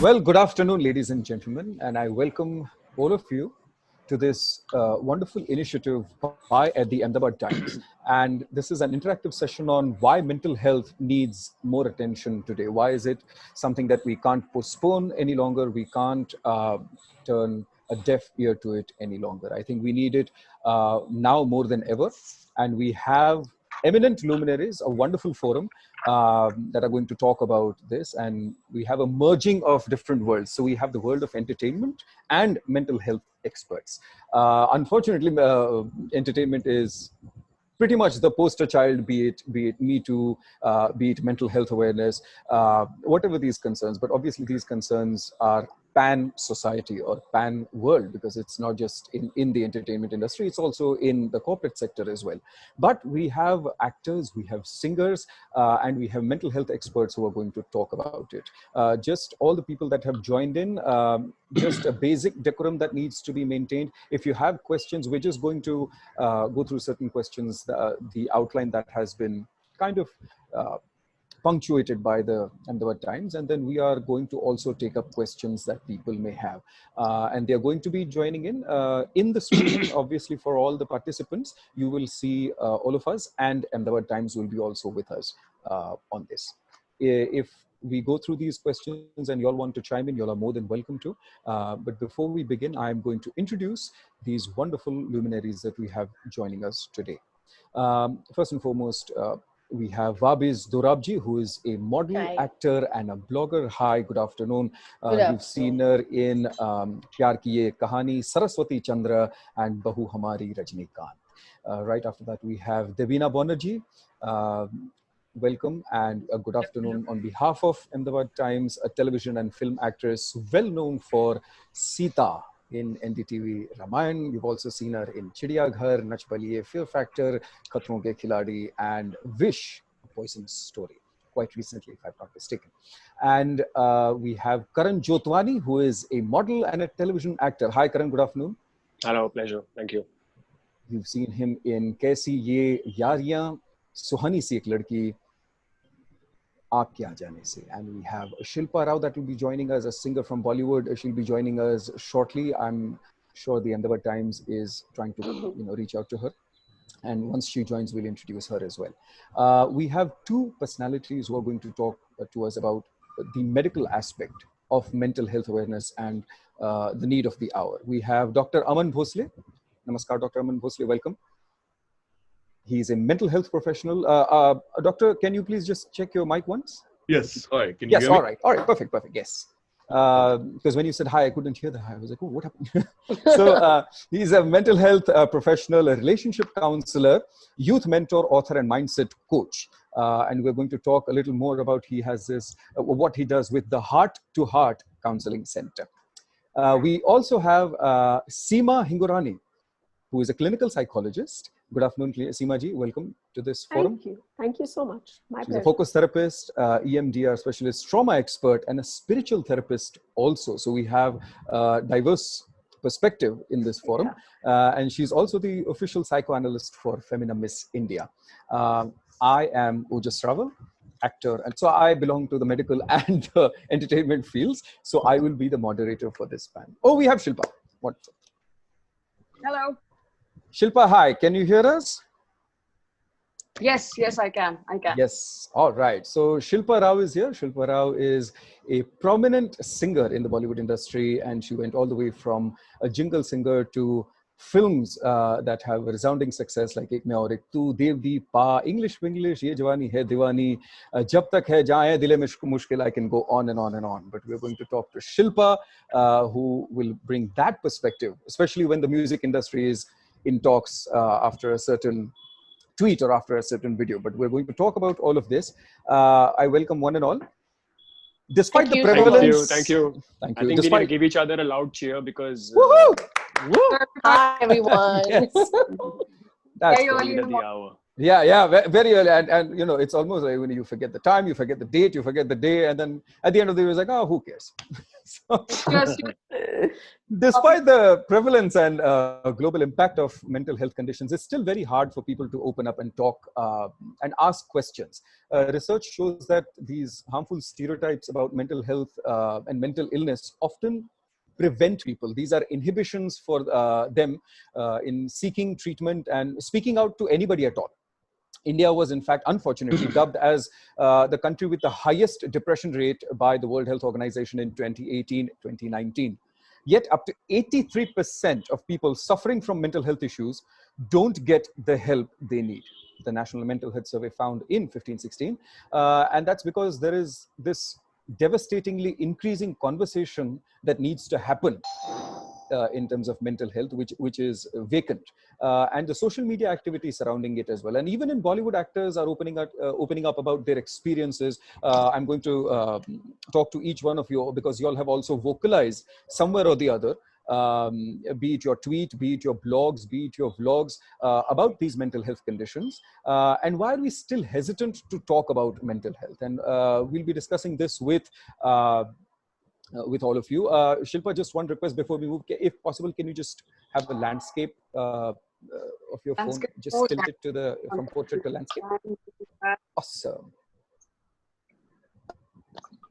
Well, good afternoon, ladies and gentlemen, and I welcome all of you to this wonderful initiative by at the Ahmedabad Times. And this is an interactive session on why mental health needs more attention today. Why is it something that we can't postpone any longer? We can't turn a deaf ear to it any longer. I think we need it now more than ever. And we have eminent luminaries, a wonderful forum that are going to talk about this. And we have a merging of different worlds. So we have the world of entertainment and mental health experts. Unfortunately, entertainment is pretty much the poster child, be it Me Too, be it mental health awareness, whatever these concerns. But obviously these concerns are pan society or pan world, because it's not just in the entertainment industry, it's also in the corporate sector as well. But we have actors, we have singers, and we have mental health experts who are going to talk about it. Just all the people that have joined in, just a basic decorum that needs to be maintained. If you have questions, we're just going to go through certain questions, the outline that has been kind of punctuated by the Ahmedabad Times, and then we are going to also take up questions that people may have. And they're going to be joining in the streaming, obviously, for all the participants. You will see all of us, and Ahmedabad Times will be also with us on this. If we go through these questions and you all want to chime in, you all are more than welcome to. But before we begin, I'm going to introduce these wonderful luminaries that we have joining us today. First and foremost, we have Vahbiz Dorabjee, who is a model, actor, and a blogger. Hi, good afternoon. You've seen her in Pyar Ki Ye Kahani, Saraswati Chandra, and Bahu Hamari Rajnikant. Right after that, we have Debina Bonnerjee. Welcome and good afternoon on behalf of Ahmedabad Times, a television and film actress well known for Sita in NDTV Ramayan. You've also seen her in Chidiya Ghar, Nach Baliye, Fear Factor, Khatron Ke Khiladi, and Wish, A Poisonous Story, quite recently, if I'm not mistaken. And we have Karan Jotwani, who is a model and a television actor. Hi, Karan, good afternoon. Hello, pleasure. Thank you. You've seen him in Kaisi Ye Yaariyan, Suhani Si Ek Ladki, Aap Kya Jaane Se. And we have Shilpa Rao that will be joining us, a singer from Bollywood. She'll be joining us shortly. I'm sure the Ahmedabad Times is trying to reach out to her. And once she joins, we'll introduce her as well. We have two personalities who are going to talk to us about the medical aspect of mental health awareness and the need of the hour. We have Dr. Aman Bhonsle. Namaskar, Dr. Aman Bhonsle, welcome. He's a mental health professional. Doctor, can you please just check your mic once? Yes. All right. Can you hear me? All right. All right. Perfect. Perfect. Yes. Because when you said hi, I couldn't hear the hi. I was like, oh, what happened? So he's a mental health professional, a relationship counselor, youth mentor, author, and mindset coach. And we're going to talk a little more about what he does with the Heart Counselling Centre. We also have Seema Hingorrany, who is a clinical psychologist. Good afternoon, Seema ji. Welcome to this forum. Thank you. Thank you so much. She's a focus therapist, EMDR specialist, trauma expert, and a spiritual therapist also. So we have a diverse perspective in this forum. Yeah. And she's also the official psychoanalyst for Femina Miss India. I am Ojas Rawal, actor. And so I belong to the medical and entertainment fields. So I will be the moderator for this panel. Oh, we have Shilpa. Wonderful. Hello. Shilpa, hi. Can you hear us? Yes, I can. Yes. All right. So Shilpa Rao is here. Shilpa Rao is a prominent singer in the Bollywood industry, and she went all the way from a jingle singer to films that have resounding success like Ek Main Aur Ek Tu, Devdi, Pa, English, Ye Jawani Hai Diwani, Jab Tak Hai Jaaye Dile Mein Mushkil. I can go on and on and on. But we're going to talk to Shilpa, who will bring that perspective, especially when the music industry is in talks after a certain tweet or after a certain video. But we're going to talk about all of this. I welcome one and all. Despite the prevalence... Thank you. I think we need to give each other a loud cheer because... Woohoo! Hi, everyone. Yes. That's very early in the hour. Yeah, very early. And you know, it's almost like when you forget the time, you forget the date, you forget the day. And then at the end of the day, it's like, oh, who cares? So, Yes. despite the prevalence and global impact of mental health conditions, it's still very hard for people to open up and talk and ask questions. Research shows that these harmful stereotypes about mental health and mental illness often prevent people. These are inhibitions for them in seeking treatment and speaking out to anybody at all. India was, in fact, unfortunately dubbed as the country with the highest depression rate by the World Health Organization in 2018-2019. Yet up to 83% of people suffering from mental health issues don't get the help they need. The National Mental Health Survey found in 15-16. And that's because there is this devastatingly increasing conversation that needs to happen in terms of mental health, which is vacant, and the social media activity surrounding it as well. And even in Bollywood, actors are opening up about their experiences. I'm going to talk to each one of you because you all have also vocalized somewhere or the other, be it your tweet, be it your blogs, be it your vlogs, about these mental health conditions. And why are we still hesitant to talk about mental health? And we'll be discussing this with all of you. Shilpa, just one request before we move. If possible, can you just have the landscape of your phone? Just tilt it to from portrait to landscape. Awesome.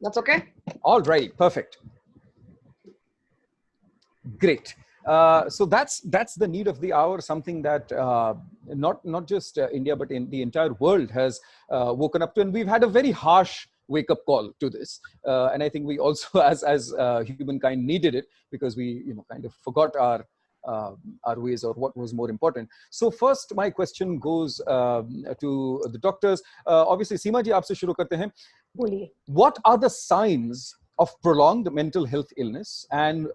That's okay? All right, perfect. Great. So that's the need of the hour, something that not just India, but in the entire world has woken up to. And we've had a very harsh wake-up call to this, and I think we also, as humankind, needed it because we, kind of forgot our ways or what was more important. So first, my question goes to the doctors. Obviously, Seema ji, aapse shuru karte hain. What are the signs of prolonged mental health illness, and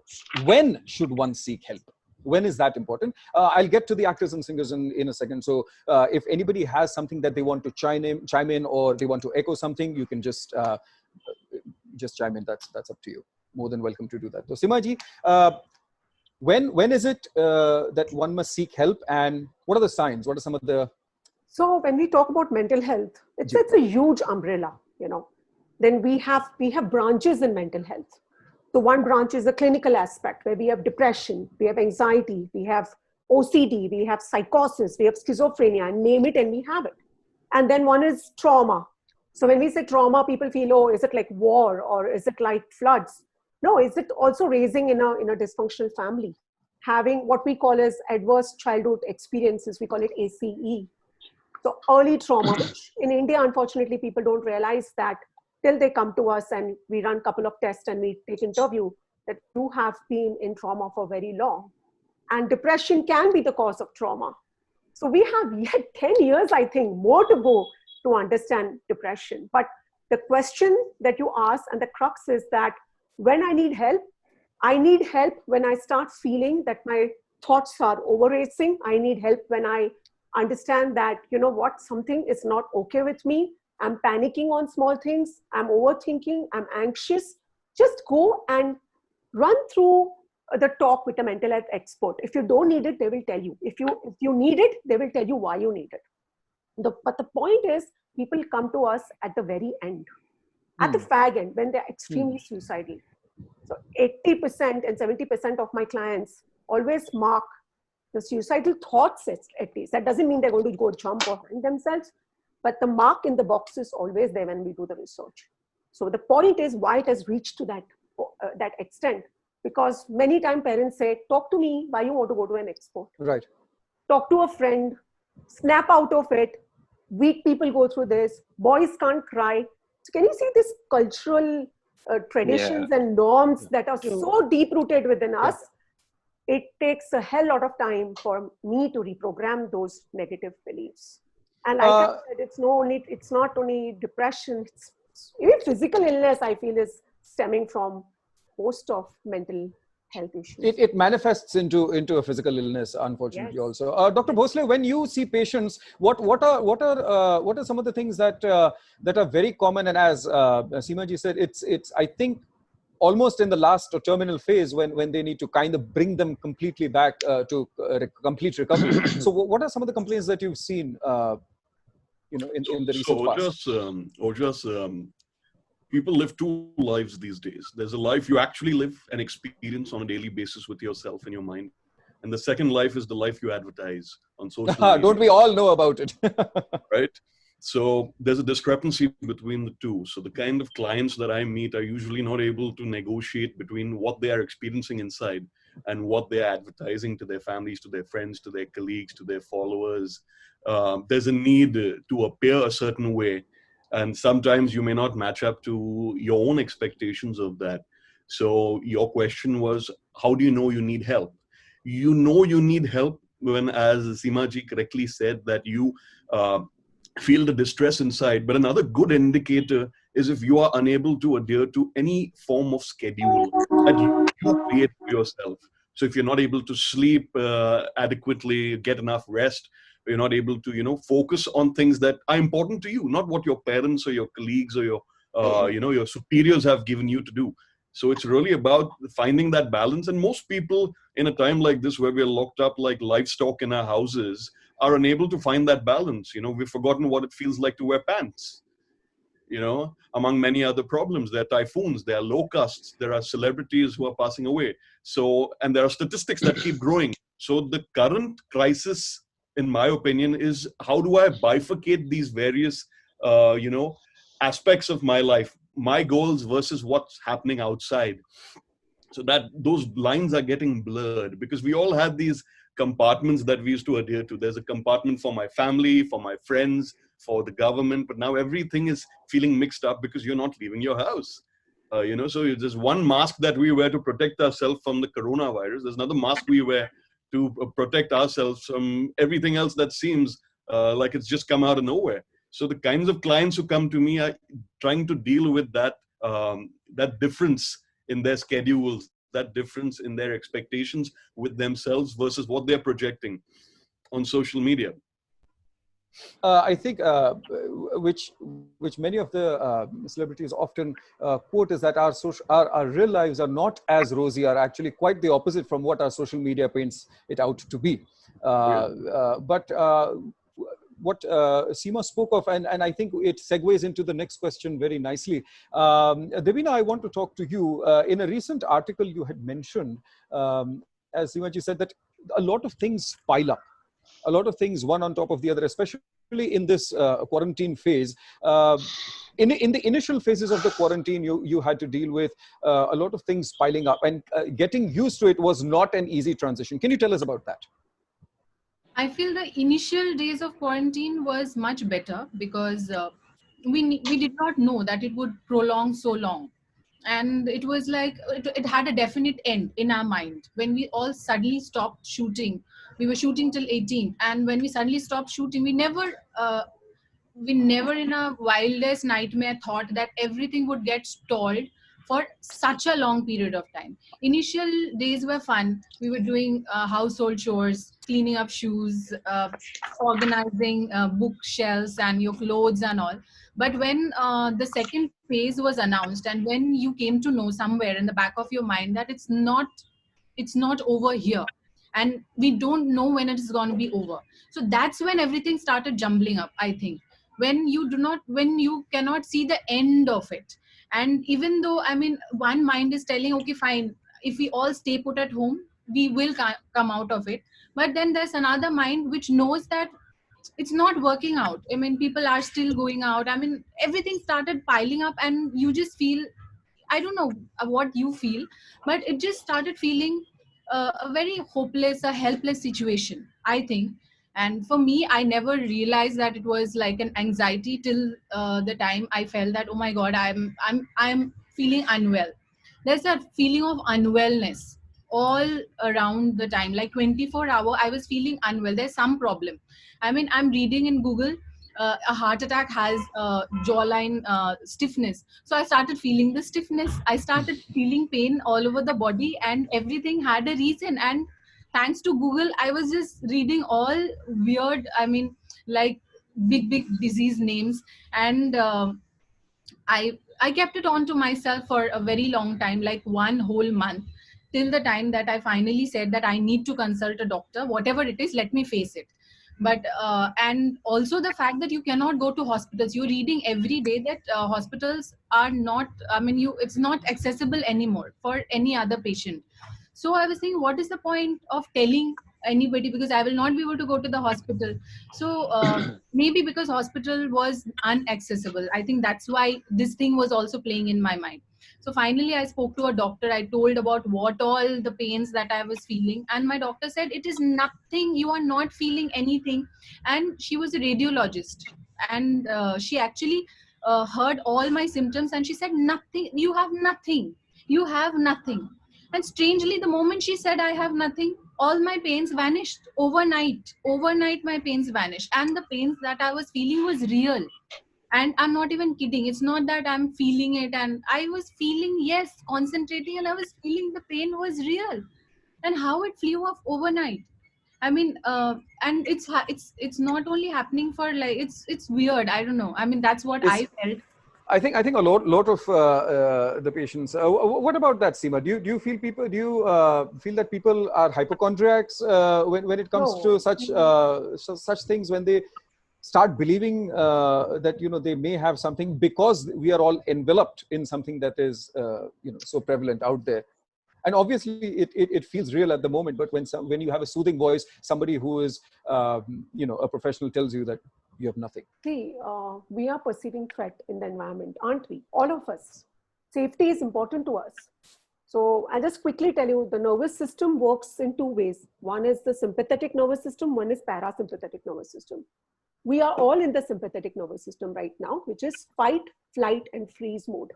when should one seek help? When is that important? I'll get to the actors and singers in a second. So if anybody has something that they want to chime in, or they want to echo something, you can just chime in. That's up to you. More than welcome to do that. So Seema ji, when is it that one must seek help, and what are the signs? What are some of the... So when we talk about mental health, it's a huge umbrella, Then we have branches in mental health. So one branch is the clinical aspect, where we have depression, we have anxiety, we have OCD, we have psychosis, we have schizophrenia, and name it and we have it. And then one is trauma. So when we say trauma, people feel, oh, is it like war, or is it like floods? No, is it also raising in a dysfunctional family? Having what we call as adverse childhood experiences, we call it ACE. So early trauma, which in India, unfortunately, people don't realize that till they come to us and we run a couple of tests and we take interview, that you have been in trauma for very long. And depression can be the cause of trauma. So we have yet 10 years, I think, more to go to understand depression. But the question that you ask and the crux is that when I need help when I start feeling that my thoughts are over-racing. I need help when I understand that, something is not okay with me. I'm panicking on small things. I'm overthinking. I'm anxious. Just go and run through the talk with a mental health expert. If you don't need it, they will tell you. If you need it, they will tell you why you need it. But the point is, people come to us at the very end, at the fag end, when they're extremely suicidal. So 80% and 70% of my clients always mark the suicidal thoughts at least. That doesn't mean they're going to go jump or hang themselves. But the mark in the box is always there when we do the research. So the point is why it has reached to that extent. Because many times parents say, talk to me, why you want to go to an expert? Right. Talk to a friend, snap out of it. Weak people go through this. Boys can't cry. So can you see this cultural traditions and norms that are so deep-rooted within us? It takes a hell lot of time for me to reprogram those negative beliefs. And like I said, it's not only depression, even physical illness, I feel, is stemming from most of mental health issues. It manifests into a physical illness, unfortunately, also. Dr. Bhonsle, when you see patients, what are some of the things that are very common? And as Seema ji said, it's I think almost in the last or terminal phase when they need to kind of bring them completely back to complete recovery. So what are some of the complaints that you've seen in the recent past? Ojas, people live two lives these days. There's a life you actually live and experience on a daily basis with yourself and your mind. And the second life is the life you advertise on social media. Don't we all know about it? Right? So there's a discrepancy between the two. So the kind of clients that I meet are usually not able to negotiate between what they are experiencing inside and what they are advertising to their families, to their friends, to their colleagues, to their followers. There's a need to appear a certain way. And sometimes you may not match up to your own expectations of that. So your question was, how do you know you need help? You know you need help when, as Seema ji correctly said, that you feel the distress inside. But another good indicator is if you are unable to adhere to any form of schedule that you create for yourself. So if you're not able to sleep adequately, get enough rest, you're not able to, focus on things that are important to you, not what your parents or your colleagues or your, your superiors have given you to do. So it's really about finding that balance. And most people in a time like this, where we're locked up like livestock in our houses, are unable to find that balance. We've forgotten what it feels like to wear pants. Among many other problems, there are typhoons, there are locusts, there are celebrities who are passing away. So, and there are statistics that keep growing. So the current crisis, in my opinion, is how do I bifurcate these various, aspects of my life, my goals versus what's happening outside. So that those lines are getting blurred, because we all had these compartments that we used to adhere to. There's a compartment for my family, for my friends, for the government, but now everything is feeling mixed up because you're not leaving your house. So there's one mask that we wear to protect ourselves from the coronavirus. There's another mask we wear to protect ourselves from everything else that seems like it's just come out of nowhere. So the kinds of clients who come to me are trying to deal with that difference in their schedules, that difference in their expectations with themselves versus what they're projecting on social media. I think which many of the celebrities often quote is that our real lives are not as rosy, are actually quite the opposite from what our social media paints it out to be. But what Seema spoke of, and I think it segues into the next question very nicely. Debina, I want to talk to you. In a recent article, you had mentioned, as Seema ji said, that a lot of things pile up. A lot of things one on top of the other, especially in this quarantine phase. In the initial phases of the quarantine, you had to deal with a lot of things piling up, and getting used to it was not an easy transition. Can you tell us about that? I feel the initial days of quarantine was much better because we did not know that it would prolong so long. And it was like, it had a definite end in our mind. When we all suddenly stopped shooting, we were shooting till 18th. And when we suddenly stopped shooting, we never in our wildest nightmare thought that everything would get stalled for such a long period of time. Initial days were fun. We were doing household chores, cleaning up shoes, organizing bookshelves and your clothes and all. But when the second phase was announced, and when you came to know somewhere in the back of your mind that it's not over here, and we don't know when it is going to be over. So that's when everything started jumbling up, I think. When you cannot see the end of it. And even though, one mind is telling, okay, fine, if we all stay put at home, we will come out of it. But then there's another mind which knows that it's not working out. People are still going out. Everything started piling up, and you just feel, I don't know what you feel, but it just started feeling a very hopeless, a helpless situation, I think. And for me, I never realized that it was like an anxiety till the time I felt that, oh my God, I'm feeling unwell. There's that feeling of unwellness all around the time, like 24-hour, I was feeling unwell. There's some problem. I'm reading in Google, a heart attack has jawline stiffness. So I started feeling the stiffness. I started feeling pain all over the body, and everything had a reason. And thanks to Google, I was just reading all weird, like big disease names. And I kept it on to myself for a very long time, like 1 whole month, till the time that I finally said that I need to consult a doctor. Whatever it is, let me face it. But and also the fact that you cannot go to hospitals. You're reading every day that hospitals are not, I mean, it's not accessible anymore for any other patient. So I was thinking, what is the point of telling anybody, because I will not be able to go to the hospital. So maybe because hospital was unaccessible, I think that's why this thing was also playing in my mind. So finally I spoke to a doctor. I told about what all the pains that I was feeling, and my doctor said it is nothing, you are not feeling anything. And she was a radiologist, and she actually heard all my symptoms, and she said, nothing, you have nothing, you have nothing. And strangely, the moment she said I have nothing, all my pains vanished overnight. Overnight, my pains vanished. And the pains that I was feeling was real. And I'm not even kidding. It's not that I'm feeling it. And I was feeling, yes, concentrating, and I was feeling the pain was real. And how it flew off overnight. I mean, and it's not only happening for, like, it's weird. I don't know. I mean, that's what I felt. I think a lot of the patients. What about that, Seema? Do you feel people? Do you feel that people are hypochondriacs when it comes to such things, when they start believing that they may have something, because we are all enveloped in something that is so prevalent out there? And obviously it feels real at the moment, but when you have a soothing voice, somebody who is a professional tells you that you have nothing. See, we are perceiving threat in the environment, aren't we? All of us. Safety is important to us. So I'll just quickly tell you, the nervous system works in two ways. One is the sympathetic nervous system, one is parasympathetic nervous system. We are all in the sympathetic nervous system right now, which is fight, flight, and freeze mode.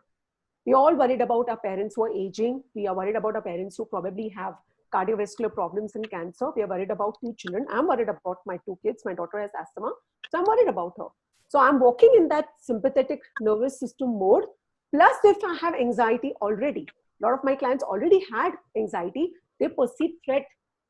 We are all worried about our parents who are aging. We are worried about our parents who probably have cardiovascular problems and cancer. We are worried about 2 children. I'm worried about my 2 kids. My daughter has asthma. So I'm worried about her. So I'm walking in that sympathetic nervous system mode. Plus, if I have anxiety already, a lot of my clients already had anxiety, they perceive threat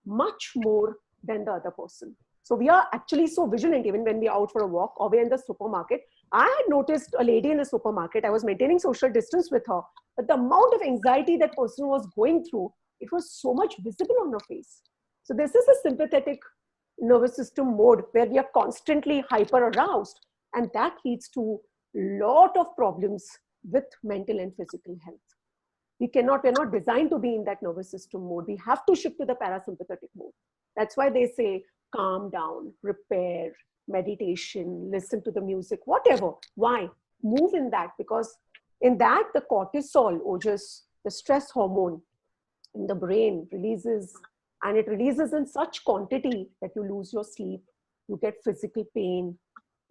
much more than the other person. So we are actually so vigilant even when we are out for a walk or we're in the supermarket. I had noticed a lady in the supermarket. I was maintaining social distance with her, but the amount of anxiety that person was going through, it was so much visible on her face. So this is a sympathetic nervous system mode where we are constantly hyper aroused, and that leads to a lot of problems with mental and physical health. We're not designed to be in that nervous system mode. We have to shift to the parasympathetic mode. That's why they say calm down, repair, meditation, listen to the music, whatever. Why? Move in that, because in that the cortisol, Ojas, the stress hormone in the brain releases, and it releases in such quantity that you lose your sleep, you get physical pain,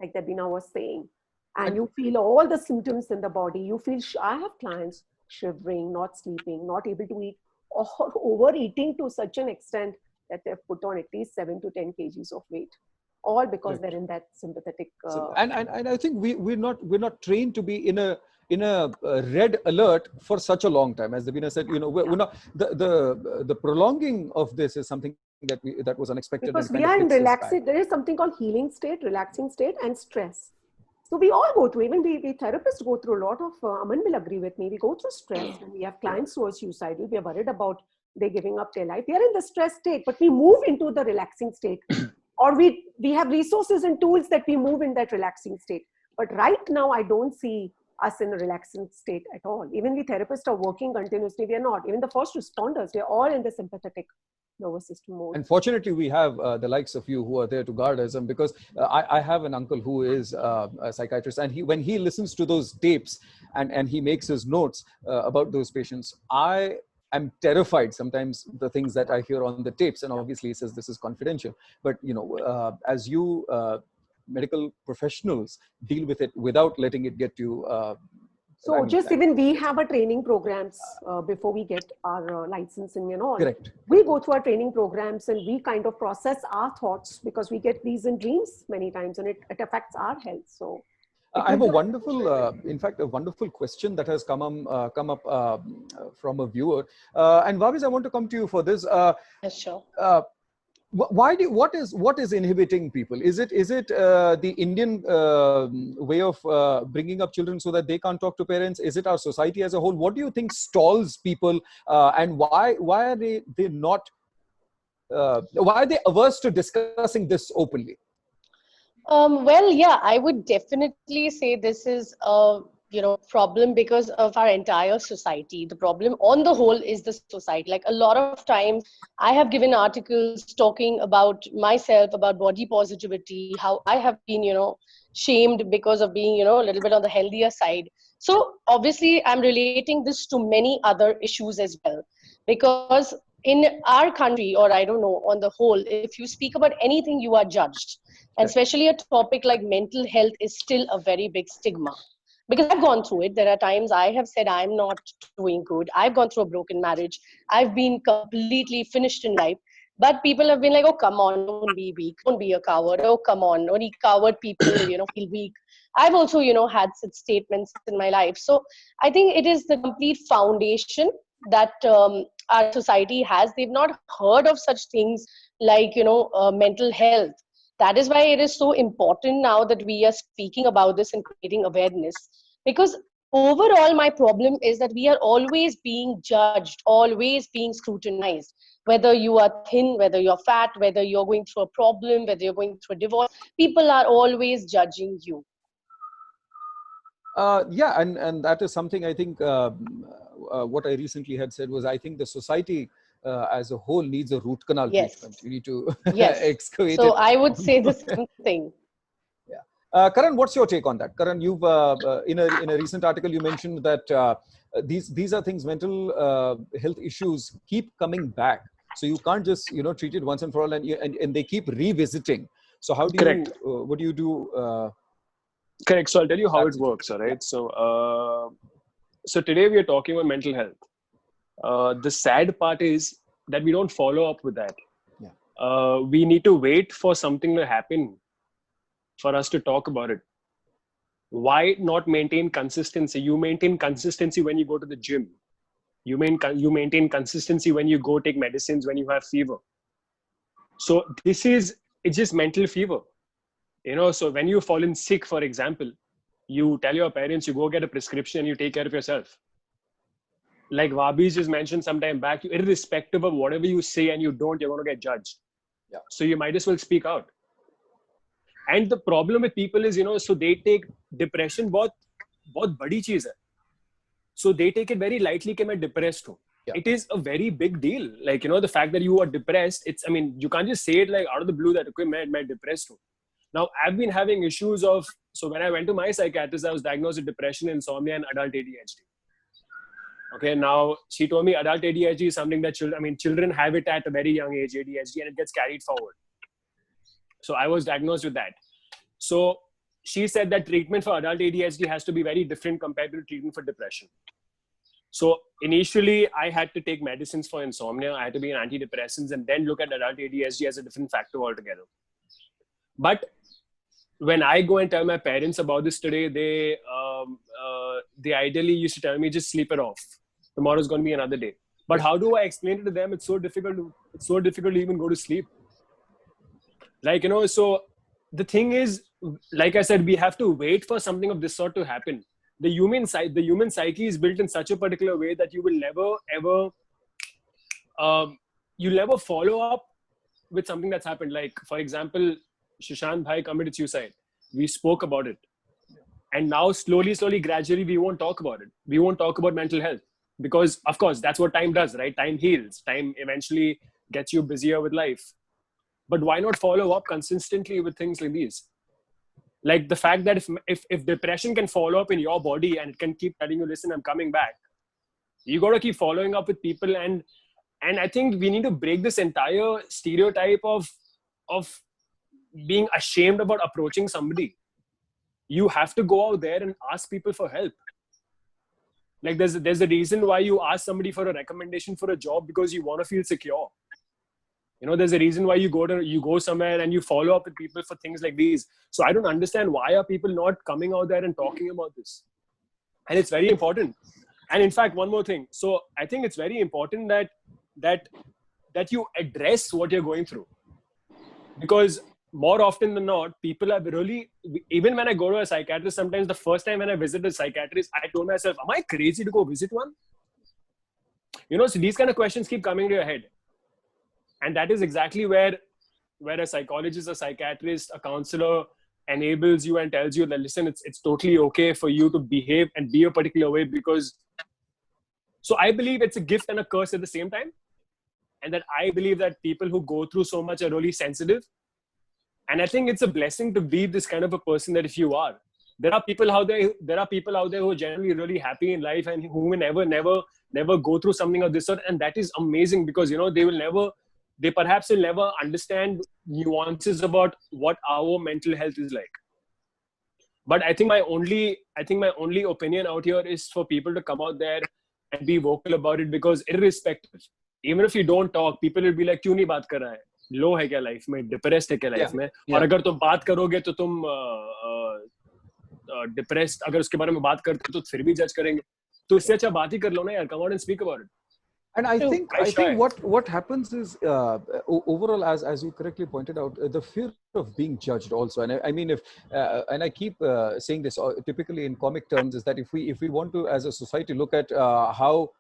like Debina was saying, and you feel all the symptoms in the body. You feel, I have clients shivering, not sleeping, not able to eat, or overeating to such an extent that they've put on at least 7 to 10 kgs of weight, all because they're in that sympathetic. And I think we're not trained to be in a red alert for such a long time. As Debina said, we're not, the prolonging of this is something that was unexpected. Because we are in relaxing. There is something called healing state, relaxing state, and stress. So we all go through, even we therapists go through a lot of, Aman will agree with me, we go through stress. When we have clients who are suicidal, we are worried about they giving up their life. We are in the stress state, but we move into the relaxing state. Or we have resources and tools that we move in that relaxing state. But right now, I don't see us in a relaxing state at all. Even we therapists are working continuously. We are not. Even the first responders, we are all in the sympathetic nervous system mode. And fortunately, we have the likes of you who are there to guard us. And because I have an uncle who is a psychiatrist, and when he listens to those tapes and he makes his notes about those patients, I'm terrified sometimes the things that I hear on the tapes, and obviously he says this is confidential. But as you medical professionals deal with it without letting it get you. So even we have a training programs before we get our licensing and all. Correct. We go through our training programs and we kind of process our thoughts, because we get these in dreams many times, and it affects our health. So. I have a wonderful question that has come up from a viewer. And Vahbiz, I want to come to you for this. Yes, sure. What is inhibiting people? Is it the Indian way of bringing up children so that they can't talk to parents? Is it our society as a whole? What do you think stalls people, and why are they not? Why are they averse to discussing this openly? Well, yeah, I would definitely say this is a problem because of our entire society. The problem on the whole is the society. Like a lot of times, I have given articles talking about myself, about body positivity, how I have been, shamed because of being, a little bit on the healthier side. So obviously, I'm relating this to many other issues as well, because in our country, or I don't know, on the whole, if you speak about anything, you are judged. And especially a topic like mental health is still a very big stigma. Because I've gone through it. There are times I have said I'm not doing good. I've gone through a broken marriage. I've been completely finished in life. But people have been like, oh, come on, don't be weak. Don't be a coward. Oh, come on. Only coward people, feel weak. I've also, had such statements in my life. So I think it is the complete foundation that our society has. They've not heard of such things like, mental health. That is why it is so important now that we are speaking about this and creating awareness. Because overall, my problem is that we are always being judged, always being scrutinized. Whether you are thin, whether you're fat, whether you're going through a problem, whether you're going through a divorce, people are always judging you. Yeah, and that is something I think what I recently had said was I think the society as a whole needs a root canal treatment. You need to excavate so it. I would say the same thing. Yeah. Karan, what's your take on that? Karan, you've in a recent article you mentioned that these are things, mental health issues keep coming back. So you can't just treat it once and for all, and they keep revisiting. So how do you what do you do? Correct. So I'll tell you how it works. All right. So so today we are talking about mental health. The sad part is that we don't follow up with that. We need to wait for something to happen for us to talk about it. Why not maintain consistency? You maintain consistency when you go to the gym. You maintain consistency when you go take medicines when you have fever. So it's just mental fever. So when you've fallen sick, for example, you tell your parents, you go get a prescription and you take care of yourself. Like Vahbiz just mentioned some time back, irrespective of whatever you say and you don't, you're going to get judged. So you might as well speak out. And the problem with people is, so they take depression बहुत बड़ी चीज है. So they take it very lightly कि मैं depressed हूँ. It is a very big deal. Like, the fact that you are depressed, you can't just say it like out of the blue that, okay, मैं depressed हूँ. Now, I've been having issues so when I went to my psychiatrist, I was diagnosed with depression, insomnia, and adult ADHD. Okay, now she told me adult ADHD is something that children have it at a very young age, ADHD, and it gets carried forward. So I was diagnosed with that. So she said that treatment for adult ADHD has to be very different compared to treatment for depression. So initially I had to take medicines for insomnia. I had to be on antidepressants and then look at adult ADHD as a different factor altogether. But when I go and tell my parents about this today, they ideally used to tell me, just sleep it off. Tomorrow's going to be another day. But how do I explain it to them? It's so difficult to even go to sleep. Like, so the thing is, like I said, we have to wait for something of this sort to happen. The human psyche is built in such a particular way that you will never ever, you'll never follow up with something that's happened. Like, for example, Shishant Bhai committed suicide. We spoke about it. And now slowly, gradually, we won't talk about it. We won't talk about mental health. Because, of course, that's what time does, right? Time heals. Time eventually gets you busier with life. But why not follow up consistently with things like these? Like the fact that if depression can follow up in your body and it can keep telling you, listen, I'm coming back. You got to keep following up with people. And I think we need to break this entire stereotype of being ashamed about approaching somebody. You have to go out there and ask people for help. Like there's a reason why you ask somebody for a recommendation for a job, because you want to feel secure. There's a reason why you go somewhere and you follow up with people for things like these. So I don't understand why are people not coming out there and talking about this. And it's very important. And in fact, one more thing. So I think it's very important that you address what you're going through. Because more often than not, people are really, even when I go to a psychiatrist, sometimes the first time when I visit a psychiatrist, I told myself, am I crazy to go visit one? So these kind of questions keep coming to your head. And that is exactly where a psychologist, a psychiatrist, a counselor enables you and tells you that, listen, it's totally okay for you to behave and be a particular way because... So I believe it's a gift and a curse at the same time. And that I believe that people who go through so much are really sensitive. And I think it's a blessing to be this kind of a person that if you are. There are people out there who are generally really happy in life and who will never go through something of this sort. And that is amazing because, they perhaps will never understand nuances about what our mental health is like. But I think my only opinion out here is for people to come out there and be vocal about it, because irrespective, even if you don't talk, people will be like, "Kyun nahi baat kar raha hai? Low hai kya life mein? Depressed hai kya life mein? और अगर तुम बात करोगे तो तुम depressed, अगर उसके बारे में बात करते तो फिर भी judge करेंगे. तो इससे अच्छा बात ही कर लो ना यार. Come out and speak about it." And I think what happens is overall, as you correctly pointed out, the fear of being judged also. And I mean, and I keep saying this typically in comic terms, is that if we want to, as a society, look at how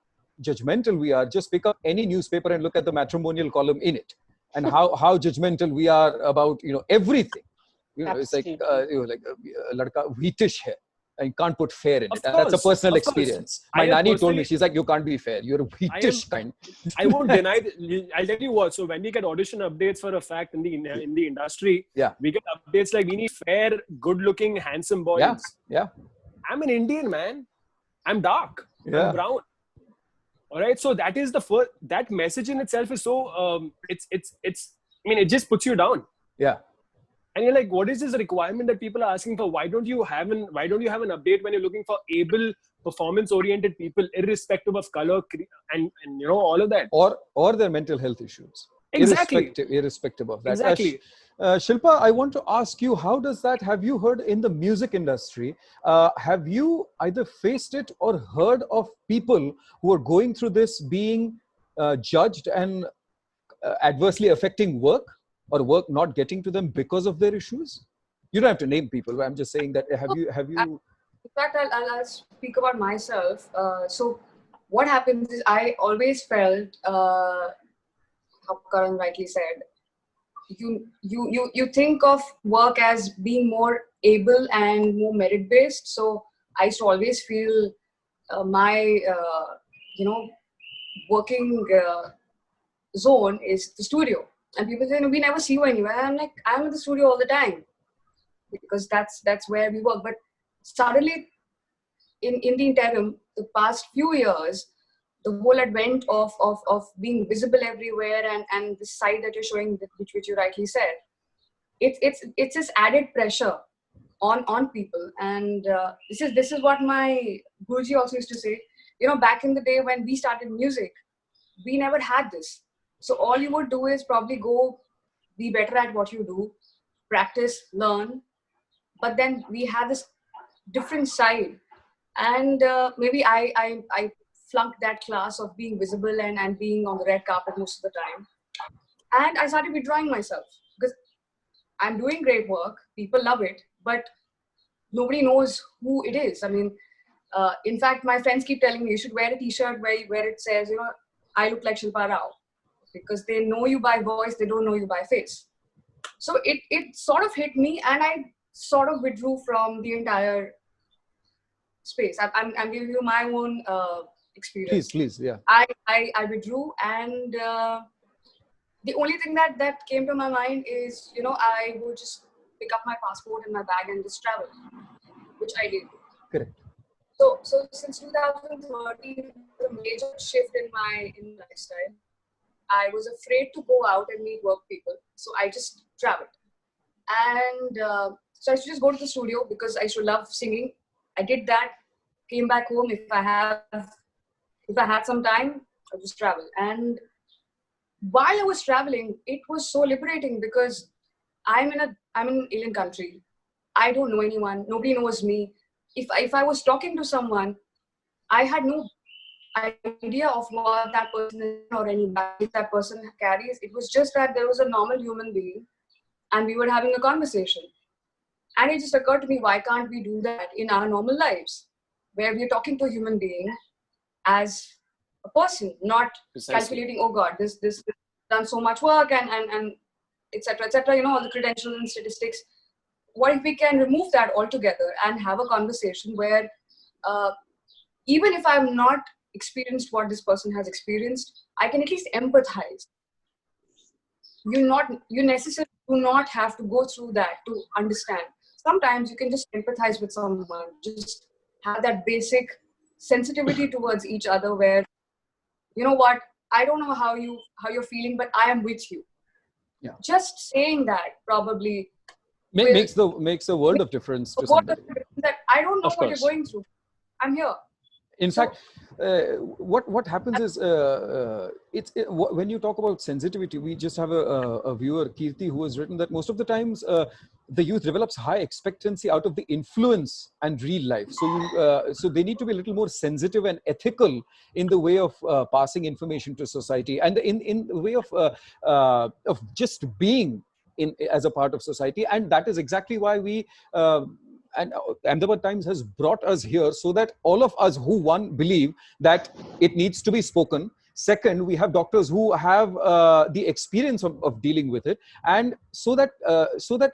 judgmental we are, just pick up any newspaper and look at the matrimonial column in it, and how judgmental we are about everything. It's like ladka wheatish hai. And can't put fair in it. That's a personal experience. My nanny told me, she's like, "You can't be fair. You're a wheatish kind." I won't deny that. I'll tell you what. So when we get audition updates for a fact in the industry, we get updates like, we need fair, good-looking, handsome boys. Yeah. I'm an Indian, man. I'm dark. I'm brown. All right. So that is the first. That message in itself is so. It just puts you down. Yeah. And you're like, what is this requirement that people are asking for? Why don't you have an update when you're looking for able, performance-oriented people, irrespective of color and all of that, or their mental health issues? Exactly. Irrespective of that. Exactly. Shilpa, I want to ask you, how does that? Have you heard in the music industry? Have you either faced it or heard of people who are going through this being judged and adversely affecting work? Or work not getting to them because of their issues? You don't have to name people, but I'm just saying that have you? In fact, I'll speak about myself. So what happens is, I always felt, how Karan rightly said, you think of work as being more able and more merit-based. So I used to always feel my working zone is the studio. And people say, "We never see you anywhere." I'm like, I'm in the studio all the time, because that's where we work. But suddenly, in the interim, the past few years, the whole advent of being visible everywhere and the side that you're showing, which you rightly said, it's this added pressure on people. And this is what my Guruji also used to say. Back in the day when we started music, we never had this. So all you would do is probably go be better at what you do, practice, learn. But then we have this different side. And maybe I flunked that class of being visible and being on the red carpet most of the time. And I started withdrawing myself, because I'm doing great work. People love it, but nobody knows who it is. I mean, in fact, my friends keep telling me, you should wear a t-shirt where it says, I look like Shilpa Rao. Because they know you by voice, they don't know you by face. So it sort of hit me, and I sort of withdrew from the entire space. I'm giving you my own experience. Please, yeah. I withdrew, and the only thing that came to my mind is, I would just pick up my passport in my bag and just travel, which I did. Correct. So since 2013, a major shift in my lifestyle. I was afraid to go out and meet work people. So I just traveled. And so I used to just go to the studio because I used to love singing. I did that, came back home. If I had some time, I just travel. And while I was traveling, it was so liberating because I'm in an alien country. I don't know anyone. Nobody knows me. If I was talking to someone, I had no idea of what that person is or any baggage that person carries. It was just that there was a normal human being and we were having a conversation. And it just occurred to me, why can't we do that in our normal lives, where we're talking to a human being as a person, not calculating, oh God, this done so much work and etc., etc., all the credentials and statistics. what if we can remove that altogether and have a conversation where even if I'm not experienced what this person has experienced, I can at least empathize. You necessarily do not have to go through that to understand. Sometimes you can just empathize with someone, just have that basic sensitivity towards each other where, you know what, I don't know how you're feeling, but I am with you. Yeah. Just saying that probably makes a world of difference to somebody. That I don't know what you're going through. I'm here. In fact, what happens is when you talk about sensitivity, we just have a viewer, Kirti, who has written that most of the times the youth develops high expectancy out of the influence and real life. So they need to be a little more sensitive and ethical in the way of passing information to society, and in the way of just being as a part of society. And that is exactly why we and Ahmedabad Times has brought us here, so that all of us who, one, believe that it needs to be spoken. Second, we have doctors who have the experience of dealing with it, and so that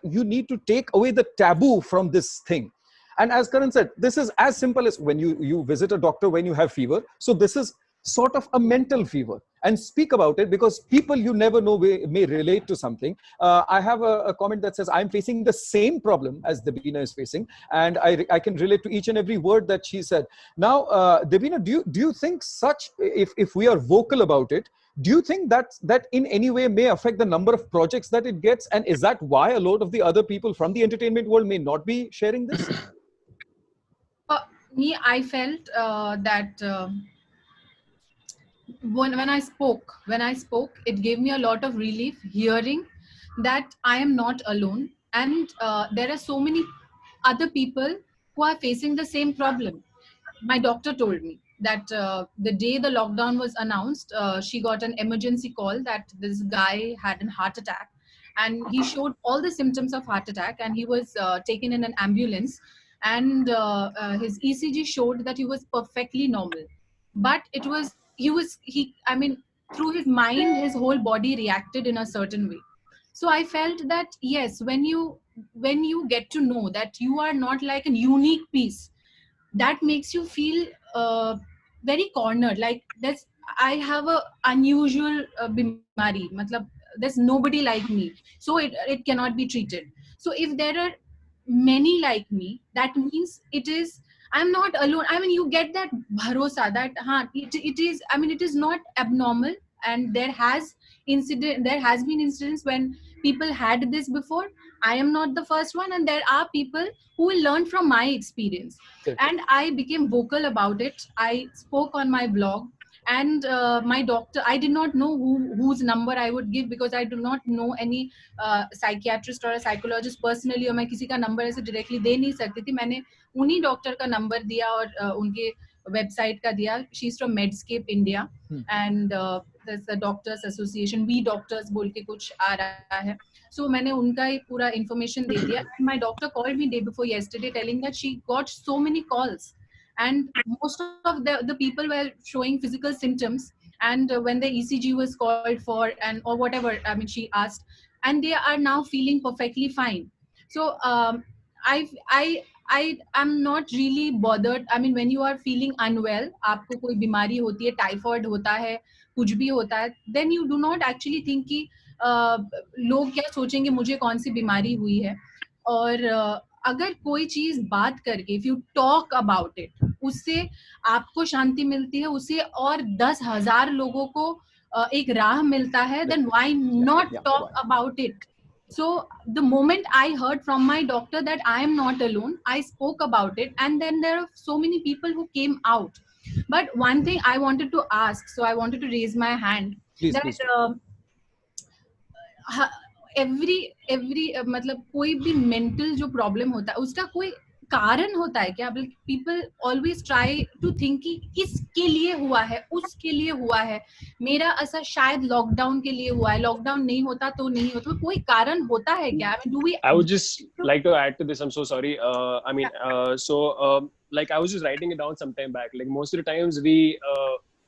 you need to take away the taboo from this thing. And as Karan said, this is as simple as when you visit a doctor when you have fever. So this is sort of a mental fever, and speak about it, because people you never know may relate to something. I have a comment that says, I'm facing the same problem as Debina is facing, and I can relate to each and every word that she said. Now, Debina, do you think such, if we are vocal about it, do you think that in any way may affect the number of projects that it gets? And is that why a lot of the other people from the entertainment world may not be sharing this? I felt that when I spoke, it gave me a lot of relief hearing that I am not alone, and there are so many other people who are facing the same problem. My doctor told me that the day the lockdown was announced, she got an emergency call that this guy had a heart attack, and he showed all the symptoms of heart attack, and he was taken in an ambulance, and his ECG showed that he was perfectly normal, but through his mind, his whole body reacted in a certain way. So I felt that yes, when you get to know that you are not like a unique piece, that makes you feel very cornered. Like I have a unusual bimari, matlab there's nobody like me, so it cannot be treated. So if there are many like me, that means I'm not alone. I mean, you get that bharosa that it is not abnormal, and there has been incidents when people had this before. I am not the first one, and there are people who will learn from my experience. Okay. And I became vocal about it. I spoke on my blog, and my doctor, I did not know whose number I would give, because I do not know any psychiatrist or a psychologist personally, और मैं किसी का number ऐसे directly दे नहीं सकती थी. मैंने उन्हीं doctor का number दिया और उनके website का दिया. She's from Medscape India, and there's the Doctors Association, We Doctors बोल के कुछ आ रहा है. So मैंने उनका ही पूरा information दे दिया. And my doctor called me day before yesterday telling that she got so many calls, and most of the people were showing physical symptoms, and when the ECG was called for or whatever, I mean, she asked, and they are now feeling perfectly fine. So I'm not really bothered. I mean, when you are feeling unwell, आपको कोई बीमारी होती है, typhoid होता है, कुछ भी होता है, then you do not actually think कि लोग क्या सोचेंगे मुझे कौन सी बीमारी हुई है. और अगर कोई चीज बात करके, if you talk about it, उससे आपको शांति मिलती है, उससे और 10,000 लोगों को एक राह मिलता है, then why not talk about it? So the moment I heard from my doctor that I am not alone, I spoke about it, and then there are so many people who came out. But one thing I wanted to ask, so I wanted to raise my hand. Please. every मतलब कोई भी mental जो problem होता है, उसका कोई कारण होता है क्या? People always try to think कि इसके लिए हुआ है, उसके लिए हुआ है, मेरा ऐसा शायद लॉकडाउन के लिए हुआ है, लॉकडाउन नहीं होता तो नहीं होता, कोई कारण होता है क्या? I mean, do we? I would just like to add to this. I'm so sorry. Like I was just writing it down some time back. Like most of the times we,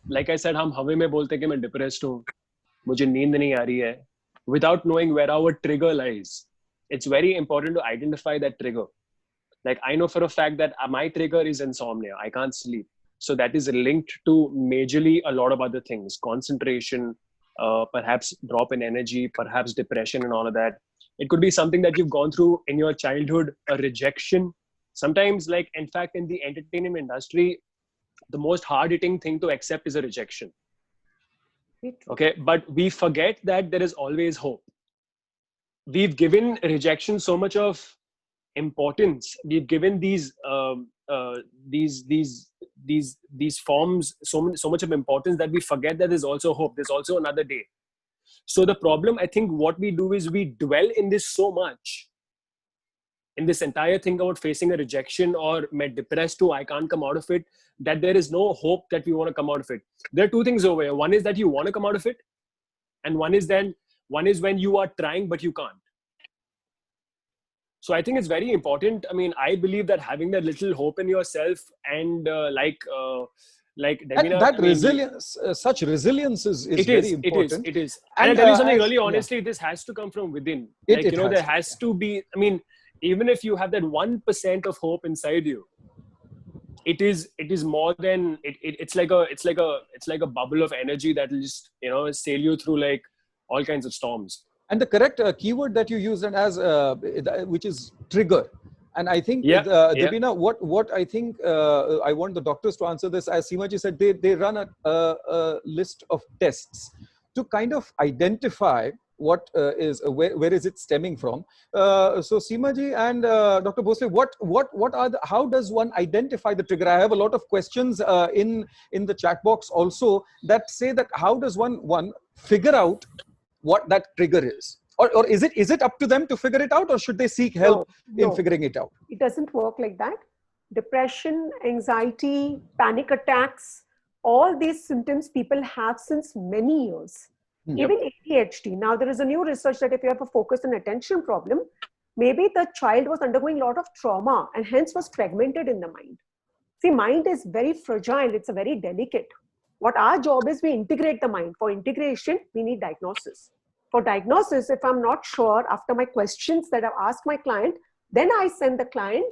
like I said, हम हवे में बोलते हैं कि मैं depressed हूँ, मुझे नींद नहीं आ रही है, without knowing where our trigger lies. it's very important to identify that trigger. Like I know for a fact that my trigger is insomnia. I can't sleep. So that is linked to majorly a lot of other things, concentration, perhaps drop in energy, perhaps depression and all of that. It could be something that you've gone through in your childhood, a rejection. Sometimes, like, in fact, in the entertainment industry, the most hard-hitting thing to accept is a rejection. Okay, but we forget that there is always hope. We've given rejection so much of importance. We've given these forms so much of importance that we forget that there's also hope. There's also another day. So the problem, I think, what we do is we dwell in this so much, in this entire thing about facing a rejection or depressed too, I can't come out of it, that there is no hope that we want to come out of it. There are two things over here. One is that you want to come out of it, and one is when you are trying but you can't. So I think it's very important. I mean, I believe that having that little hope in yourself and like Debina, and that resilience, such resilience is very important. It is. And I'll tell you something really honestly, this has to come from within. There has to be, I mean, even if you have that 1% of hope inside you, it is more than it's like a bubble of energy that will just, sail you through like all kinds of storms. And the correct keyword that you used which is trigger. And I think, Debina, what I think, I want the doctors to answer this. As Seema ji said, they run a list of tests to kind of identify what where is it stemming from. So Seema ji and Dr. Bhonsle, what are how does one identify the trigger? I have a lot of questions in the chat box also that say that how does one figure out what that trigger is, or is it up to them to figure it out, or should they seek help in figuring it out? It doesn't work like that. Depression, anxiety, panic attacks, all these symptoms people have since many years. Yep. Even ADHD. Now there is a new research that if you have a focus and attention problem, maybe the child was undergoing a lot of trauma and hence was fragmented in the mind. See, mind is very fragile. It's a very delicate. What our job is, we integrate the mind. For integration, we need diagnosis. For diagnosis, if I'm not sure after my questions that I've asked my client, then I send the client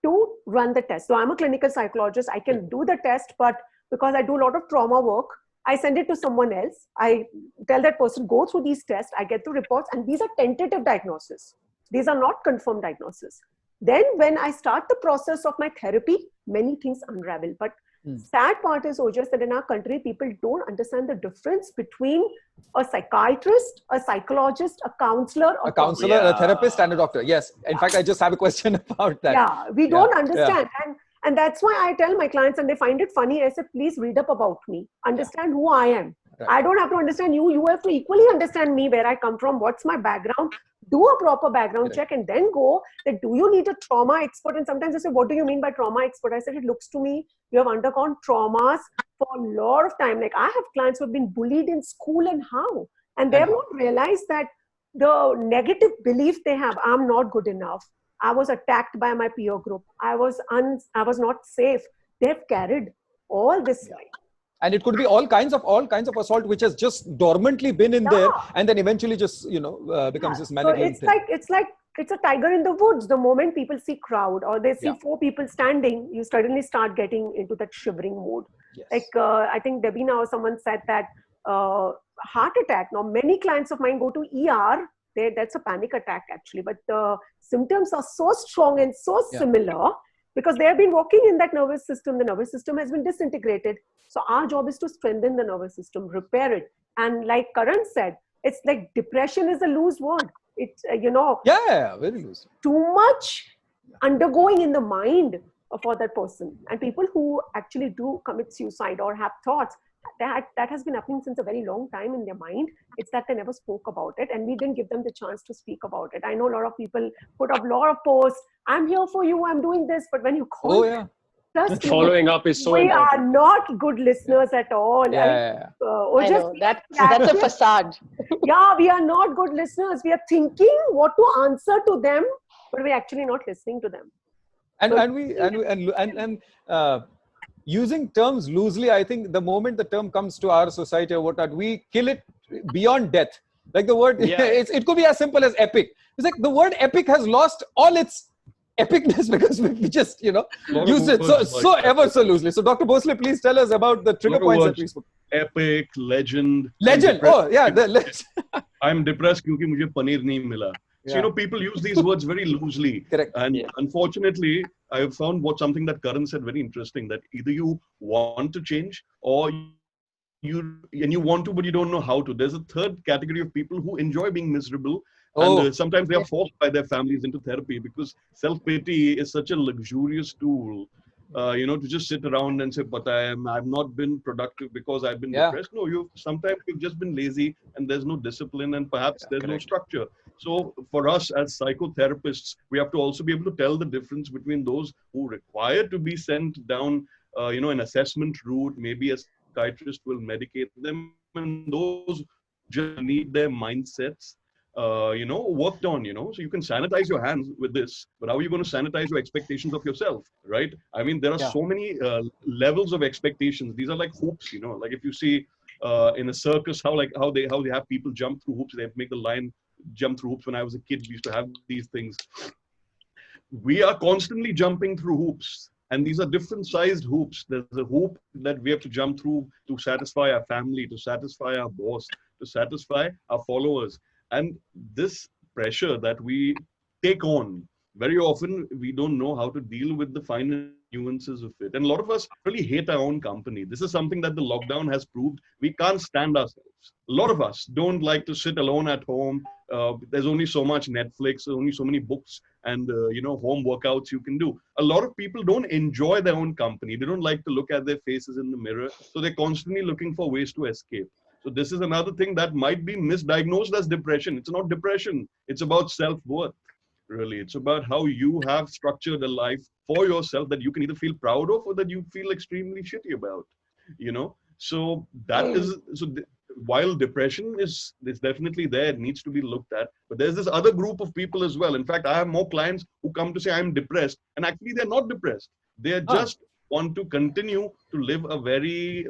to run the test. So I'm a clinical psychologist. I can do the test, but because I do a lot of trauma work, I send it to someone else. I tell that person, go through these tests. I get the reports, and these are tentative diagnoses. These are not confirmed diagnoses. Then when I start the process of my therapy, many things unravel. But sad part is, Ojas, that in our country, people don't understand the difference between a psychiatrist, a psychologist, a counselor, a therapist, and a doctor. Yes. In fact, I just have a question about that. Yeah, we don't understand. And that's why I tell my clients, and they find it funny, I say, please read up about me. Understand who I am. Right. I don't have to understand you. You have to equally understand me, where I come from, what's my background. Do a proper background check and then go that, do you need a trauma expert? And sometimes they say, what do you mean by trauma expert? I said, it looks to me, you have undergone traumas for a lot of time. Like I have clients who have been bullied in school and how. And they have not realized that the negative belief they have, I'm not good enough. I was attacked by my peer group. I was not safe. They've carried all this life. And it could be all kinds of assault which has just dormantly been in there, and then eventually just becomes this malignant thing. It's a tiger in the woods. The moment people see crowd or they see 4 people standing, you suddenly start getting into that shivering mood. Yes. Like I think Debina or someone said that heart attack. Now many clients of mine go to ER. That's a panic attack actually, but the symptoms are so strong and so similar because they have been working in that nervous system. The nervous system has been disintegrated. So our job is to strengthen the nervous system, repair it. And like Karan said, it's like depression is a loose word. It's, very loose. Too much undergoing in the mind for that person. And people who actually do commit suicide or have thoughts, that has been happening since a very long time in their mind. It's that they never spoke about it, and we didn't give them the chance to speak about it. I know a lot of people put up a lot of posts, I'm here for you, I'm doing this, but when you call following up is so important. We are not good listeners at all. I know, that's a facade. We are not good listeners. We are thinking what to answer to them, but we're actually not listening to them. And using terms loosely, I think the moment the term comes to our society or whatnot, we kill it beyond death. Like the word, it could be as simple as epic. It's like the word epic has lost all its epicness because we just, use it so ever so loosely. So Dr. Bhonsle, please tell us about the trigger points that we spoke. Epic, legend. Legend. Oh, yeah. The legend. I'm depressed because mujhe paneer nahi mila. So, people use these words very loosely. Correct. And unfortunately, I have found something that Karan said very interesting, that either you want to change or you want to, but you don't know how to. There's a third category of people who enjoy being miserable. And sometimes they are forced by their families into therapy because self-pity is such a luxurious tool, to just sit around and say, but I've not been productive because I've been depressed. No, sometimes you've just been lazy and there's no discipline and perhaps there's no structure. So for us as psychotherapists, we have to also be able to tell the difference between those who require to be sent down, an assessment route, maybe a psychiatrist will medicate them, and those just need their mindsets worked on, so you can sanitize your hands with this, but how are you going to sanitize your expectations of yourself, right? I mean, there are so many levels of expectations. These are like hoops, like if you see in a circus, how they have people jump through hoops, they make the line jump through hoops. When I was a kid, we used to have these things. We are constantly jumping through hoops. And these are different sized hoops. There's a hoop that we have to jump through to satisfy our family, to satisfy our boss, to satisfy our followers. And this pressure that we take on, very often we don't know how to deal with the finer nuances of it. And a lot of us really hate our own company. This is something that the lockdown has proved. We can't stand ourselves. A lot of us don't like to sit alone at home. There's only so much Netflix, there's only so many books and, home workouts you can do. A lot of people don't enjoy their own company. They don't like to look at their faces in the mirror. So they're constantly looking for ways to escape. So this is another thing that might be misdiagnosed as depression. It's not depression. It's about self-worth, really. It's about how you have structured a life for yourself that you can either feel proud of or that you feel extremely shitty about, So that is, while depression is definitely there, it needs to be looked at. But there's this other group of people as well. In fact, I have more clients who come to say I'm depressed, and actually they're not depressed. They're just want to continue to live a very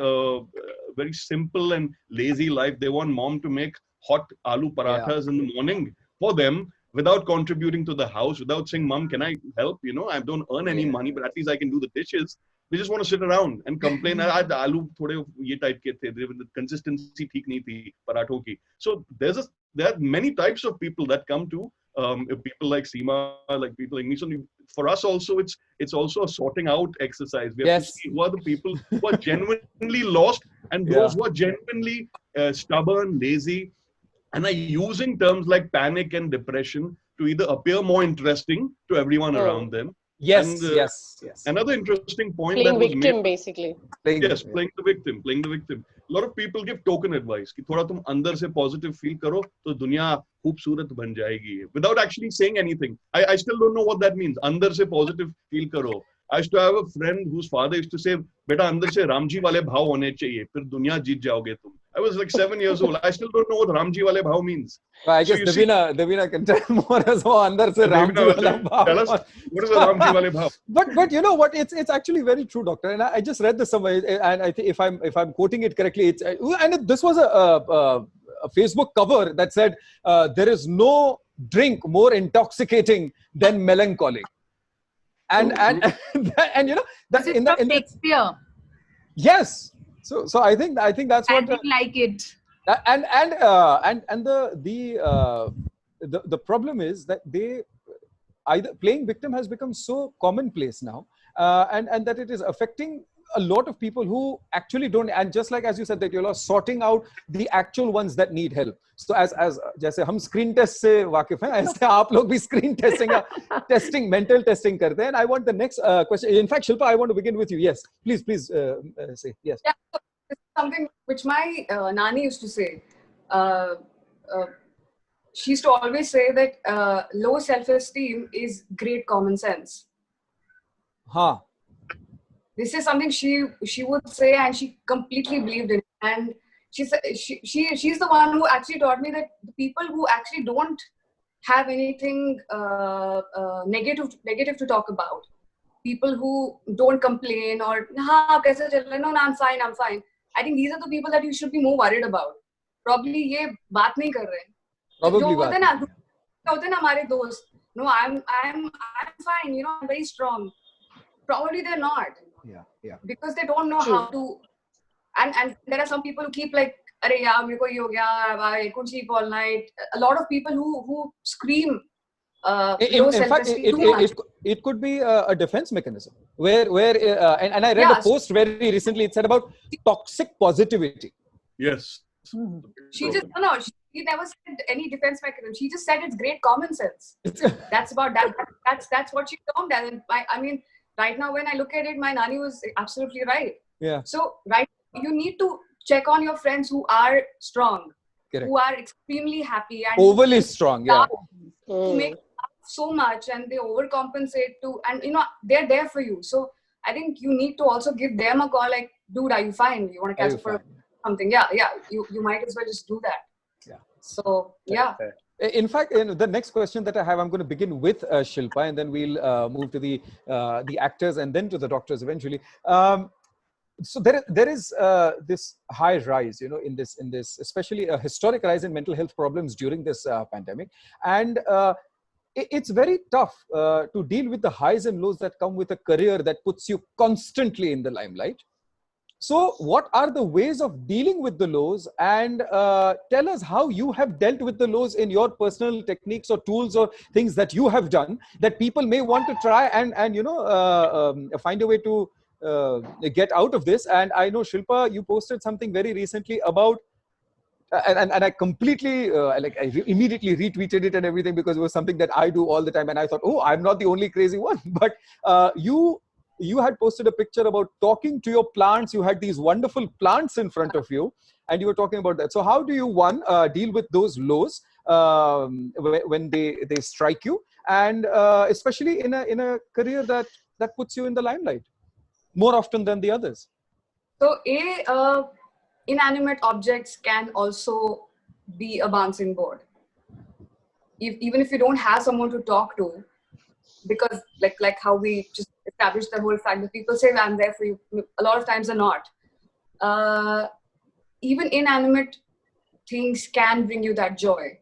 simple and lazy life. They want mom to make hot aloo parathas in the morning for them without contributing to the house, without saying, Mom, can I help? I don't earn any money, but at least I can do the dishes. They just want to sit around and complain. Aloo thode ye type ke the. The consistency theek nahi thi paratho ki. So there are many types of people that come to people like Seema, like people like me. So for us also, it's also a sorting out exercise. We have to see who are the people who are genuinely lost and those who are genuinely stubborn, lazy, and are using terms like panic and depression to either appear more interesting to everyone around them. Yes. Another interesting point playing that was victim, made, basically. playing the victim. A lot of people give token advice कि थोड़ा तुम अंदर से positive feel करो तो दुनिया खूबसूरत बन जाएगी, without actually saying anything. I still don't know what that means. अंदर से positive feel करो. I used to have a friend whose father used to say, बेटा अंदर से रामजी वाले भाव होने चाहिए, फिर दुनिया जीत जाओगे तुम. I was like 7 years old. I still don't know what Ramji wale bhav means. I guess Debina can tell more as well. Andar se Ramji wale bhav. Tell us, what is a Ramji wale bhav? But you know what? It's actually very true, doctor. And I just read this somewhere, and I think if I'm quoting it correctly, this was a Facebook cover that said there is no drink more intoxicating than melancholy. And that's in the Shakespeare. Yes. So I think that's what. I didn't like it. And the problem is that they either playing victim has become so commonplace now, and that it is affecting a lot of people who actually don't. And just like as you said that you're sorting out the actual ones that need help. So as जैसे हम screen test से वाकिफ हैं, ऐसे आप लोग भी screen testing, mental testing करते हैं. And I want the next question. In fact, Shilpa, I want to begin with you. Yes, please say yes. Yeah, it's something which my nani used to say. She used to always say that low self-esteem is great common sense. This is something she would say, and she completely believed in it. And she's the one who actually taught me that the people who actually don't have anything negative to talk about, people who don't complain or no, I'm fine. I think these are the people that you should be more worried about. probably ये बात नहीं कर रहे हैं. Probably जो होते हैं ना हमारे दोस्त, no, I'm fine, you know, I'm very strong. Probably they're not. Yeah. Because they don't know how to. And there are some people who keep like, अरे यार मेरे को ये हो गया, I couldn't sleep all night. A lot of people who scream. In fact, it could be a defense mechanism where and I read a post very recently. It said about toxic positivity. Yes. She never said any defense mechanism. She just said it's great common sense. That's about that. That's what she termed as. And I mean, right now when I look at it, my nanny was absolutely right. Yeah. So you need to check on your friends who are strong, correct, who are extremely happy and overly strong. Yeah. Make so much and they overcompensate and you know they're there for you. So I think you need to also give them a call. Like, dude, are you fine? You want to catch up for something? Yeah. You might as well just do that. Yeah. So yeah. In fact, the next question that I have, I'm going to begin with Shilpa, and then we'll move to the actors and then to the doctors eventually. So there is this high rise, you know, in this, especially a historic rise in mental health problems during this pandemic, and it's very tough to deal with the highs and lows that come with a career that puts you constantly in the limelight. So what are the ways of dealing with the lows, and tell us how you have dealt with the lows in your personal techniques or tools or things that you have done that people may want to try and you know, find a way to get out of this. And I know, Shilpa, you posted something very recently about, and I completely, I immediately retweeted it and everything because it was something that I do all the time. And I thought, oh, I'm not the only crazy one. But you had posted a picture about talking to your plants. You had these wonderful plants in front of you, and you were talking about that. So how do you, deal with those lows when they strike you, and especially in a career that puts you in the limelight more often than the others? So inanimate objects can also be a bouncing board. Even if you don't have someone to talk to, because like how we just established the whole fact that people say, I'm there for you, a lot of times they're not. Even inanimate things can bring you that joy.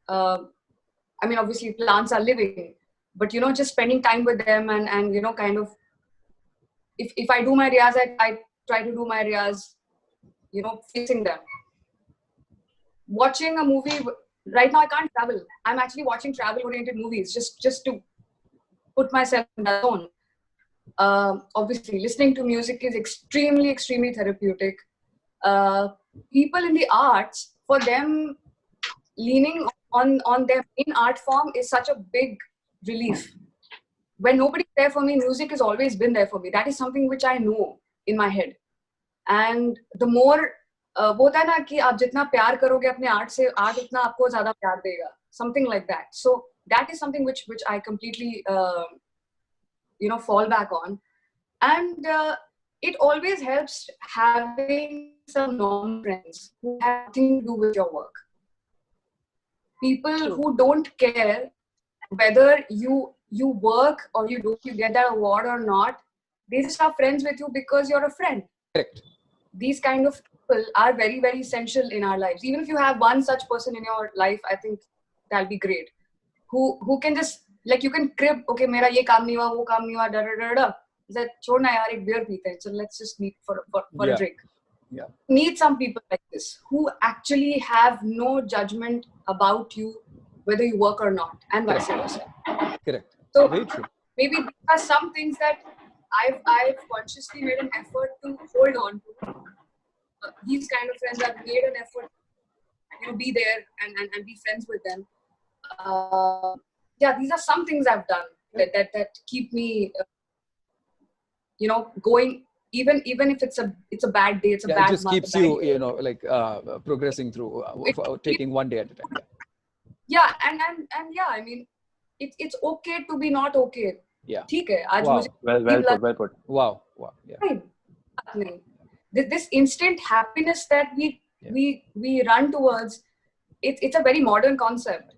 I mean, obviously plants are living, but you know, just spending time with them and you know, kind of, if I do my riyaz, I try to do my riyaz, you know, facing them. Watching a movie, right now I can't travel. I'm actually watching travel-oriented movies just to put myself in that zone. Obviously, listening to music is extremely, extremely therapeutic. People in the arts, for them, leaning on their main art form is such a big relief. When nobody's there for me, music has always been there for me. That is something which I know in my head. And the more बोलता है ना कि आप जितना प्यार करोगे अपने art से, आर्ट उतना आपको ज़्यादा प्यार देगा. Something like that. So that is something which I completely you know, fall back on. And it always helps having some normal friends who have nothing to do with your work. People who don't care whether you work or you get that award or not. They just are friends with you because you're a friend. Correct. These kind of people are very, very essential in our lives. Even if you have one such person in your life, I think that'll be great. Who can just, like, you can crib, okay, mera ye kaam nahi hua, wo kaam nahi hua, da da da da. That chhodna yaar, ek beer peete hain, so let's just meet for a drink. Yeah. Need some people like this who actually have no judgment about you, whether you work or not, and vice versa. Correct. So very true. Maybe these are some things that I've consciously made an effort to hold on to. These kind of friends, I've made an effort to be there and be friends with them. Yeah, these are some things I've done that keep me, you know, going. Even if it's a bad day, it's a bad month. It just keeps you, you know, like progressing through, taking one day at a time. Yeah, and yeah, I mean, it's okay to be not okay. Yeah. ठीक है, आज Wow. मुझे Well put. Wow. Yeah. This instant happiness that we run towards, it's a very modern concept.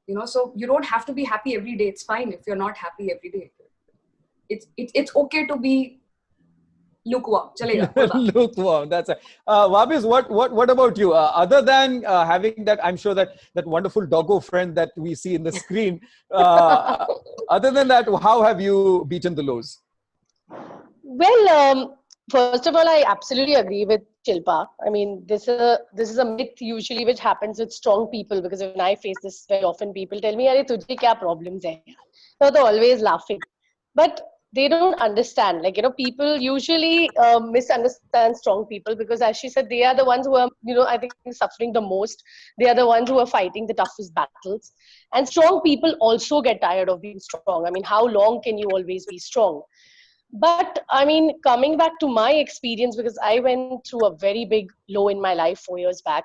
You know, so you don't have to be happy every day. It's fine if you're not happy every day. It's okay to be lukewarm. Chalega. Bola. Lukewarm. That's it. Vahbiz, what about you? Other than having that, I'm sure that wonderful doggo friend that we see in the screen. Other than that, how have you beaten the lows? Well, first of all, I absolutely agree with Shilpa. I mean, this is a myth usually which happens with strong people, because when I face this very often, people tell me, "Arey, tujhe kya problems hai?" So they're always laughing, but they don't understand. Like, people usually misunderstand strong people, because, as she said, they are the ones who are, I think, suffering the most. They are the ones who are fighting the toughest battles. And strong people also get tired of being strong. I mean, how long can you always be strong? But I mean, coming back to my experience, because I went through a very big low in my life 4 years back,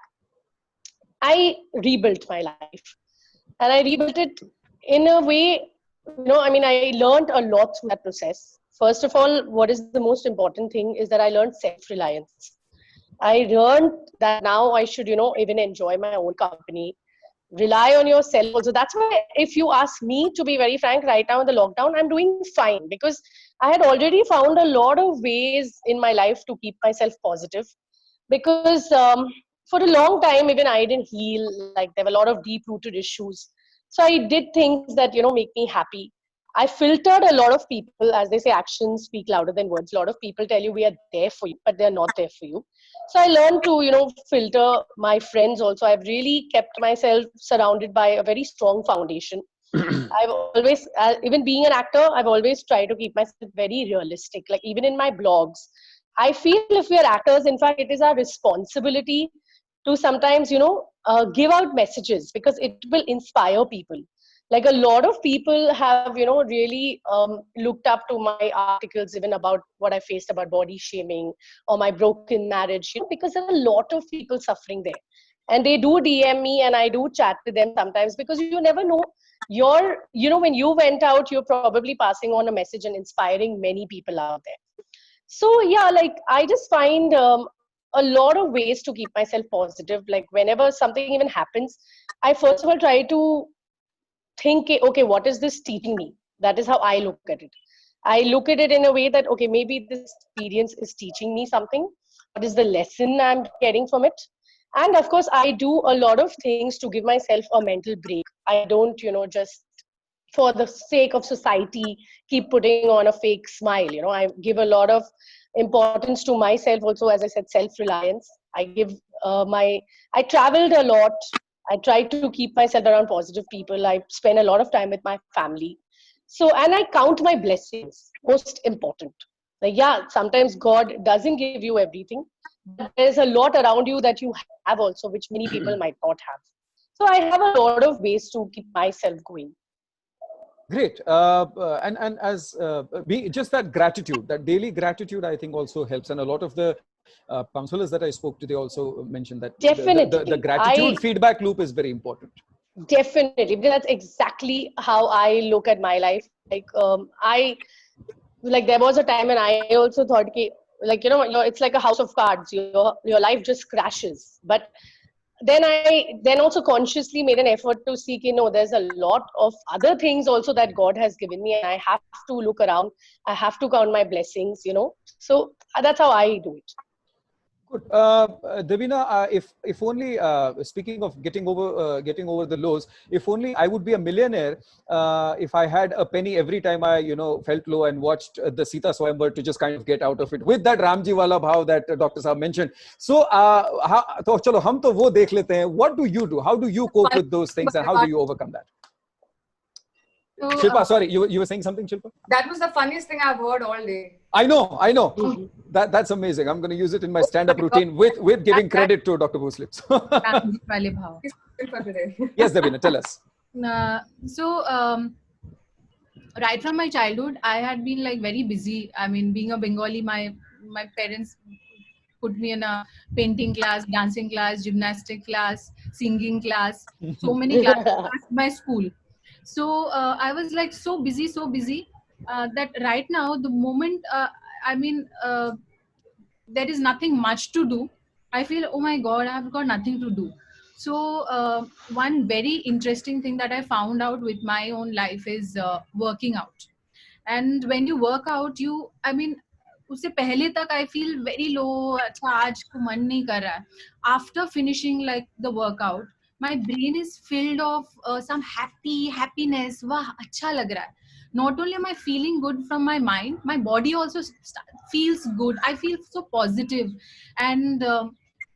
I rebuilt my life. And I rebuilt it in a way, I mean, I learned a lot through that process. First of all, what is the most important thing is that I learned self-reliance. I learned that now I should, even enjoy my own company, rely on yourself also. That's why, if you ask me, to be very frank, right now in the lockdown, I'm doing fine, because I had already found a lot of ways in my life to keep myself positive. Because for a long time, even I didn't heal. Like, there were a lot of deep rooted issues. So I did things that, make me happy. I filtered a lot of people. As they say, actions speak louder than words. A lot of people tell you we are there for you, but they're not there for you. So I learned to, filter my friends also. I've really kept myself surrounded by a very strong foundation. I've always, even being an actor, I've always tried to keep myself very realistic. Like, even in my blogs, I feel if we are actors, in fact, it is our responsibility to sometimes, give out messages, because it will inspire people. Like, a lot of people have, really looked up to my articles, even about what I faced about body shaming or my broken marriage, because there are a lot of people suffering there. And they do DM me, and I do chat with them sometimes, because you never know. When you went out, you're probably passing on a message and inspiring many people out there. So yeah, like, I just find a lot of ways to keep myself positive. Like, whenever something even happens, I first of all try to think, okay, what is this teaching me? That is how I look at it. I look at it in a way that, okay, maybe this experience is teaching me something. What is the lesson I'm getting from it? And of course, I do a lot of things to give myself a mental break. I don't, just for the sake of society, keep putting on a fake smile. I give a lot of importance to myself also. As I said, self-reliance. I give I traveled a lot. I try to keep myself around positive people. I spend a lot of time with my family. So, and I count my blessings, most important. Like, yeah, sometimes God doesn't give you everything, but there's a lot around you that you have also, which many people might not have. So I have a lot of ways to keep myself going. Great. And as just that gratitude, that daily gratitude, I think also helps. And a lot of the counselors that I spoke to, they also mentioned that the gratitude feedback loop is very important. Definitely, because that's exactly how I look at my life. Like, there was a time when I also thought, like, it's like a house of cards. Your life just crashes. But then I also consciously made an effort to see, there's a lot of other things also that God has given me, and I have to look around. I have to count my blessings, So that's how I do it. Good. Debina, if only, speaking of getting over the lows, if only I would be a millionaire if I had a penny every time I felt low and watched the Sita Swayamvar to just kind of get out of it with that Ramji wala bhav that Dr. Saab mentioned. So, chalo hum to wo dekh lete hain. What do you do? How do you cope with those things, and how do you overcome that? So, Shilpa, sorry, you were saying something, Shilpa? That was the funniest thing I've heard all day. I know. That's amazing. I'm going to use it in my stand-up routine with giving credit to Dr. Bhonsle. Yes, Debina, tell us. Right from my childhood, I had been like very busy. I mean, being a Bengali, my parents put me in a painting class, dancing class, gymnastic class, singing class, so many classes at my school. So I was like so busy that right now, the moment, there is nothing much to do, I feel, oh my God, I've got nothing to do. So one very interesting thing that I found out with my own life is working out. And when you work out, उससे पहले तक I feel very low, अच्छा आज को मन नहीं कर रहा है. After finishing like the workout, my brain is filled of some happiness. वाह अच्छा लग रहा है. Not only am I feeling good from my mind, my body also feels good. I feel so positive, and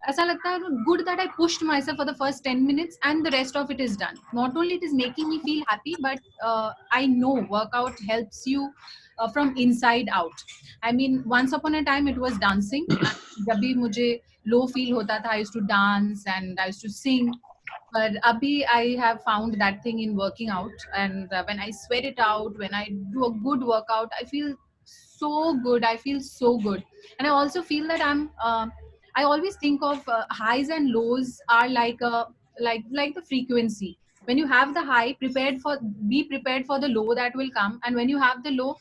ऐसा लगता है good that I pushed myself for the first 10 minutes and the rest of it is done. Not only it is making me feel happy, but I know workout helps you from inside out. I mean, once upon a time it was dancing. जब भी मुझे low feel होता था, I used to dance and I used to sing. But abhi I have found that thing in working out, and when I sweat it out, when I do a good workout, I feel so good. I feel so good, and I also feel that I always think of highs and lows are like the frequency. When you have the high, be prepared for the low that will come, and when you have the low,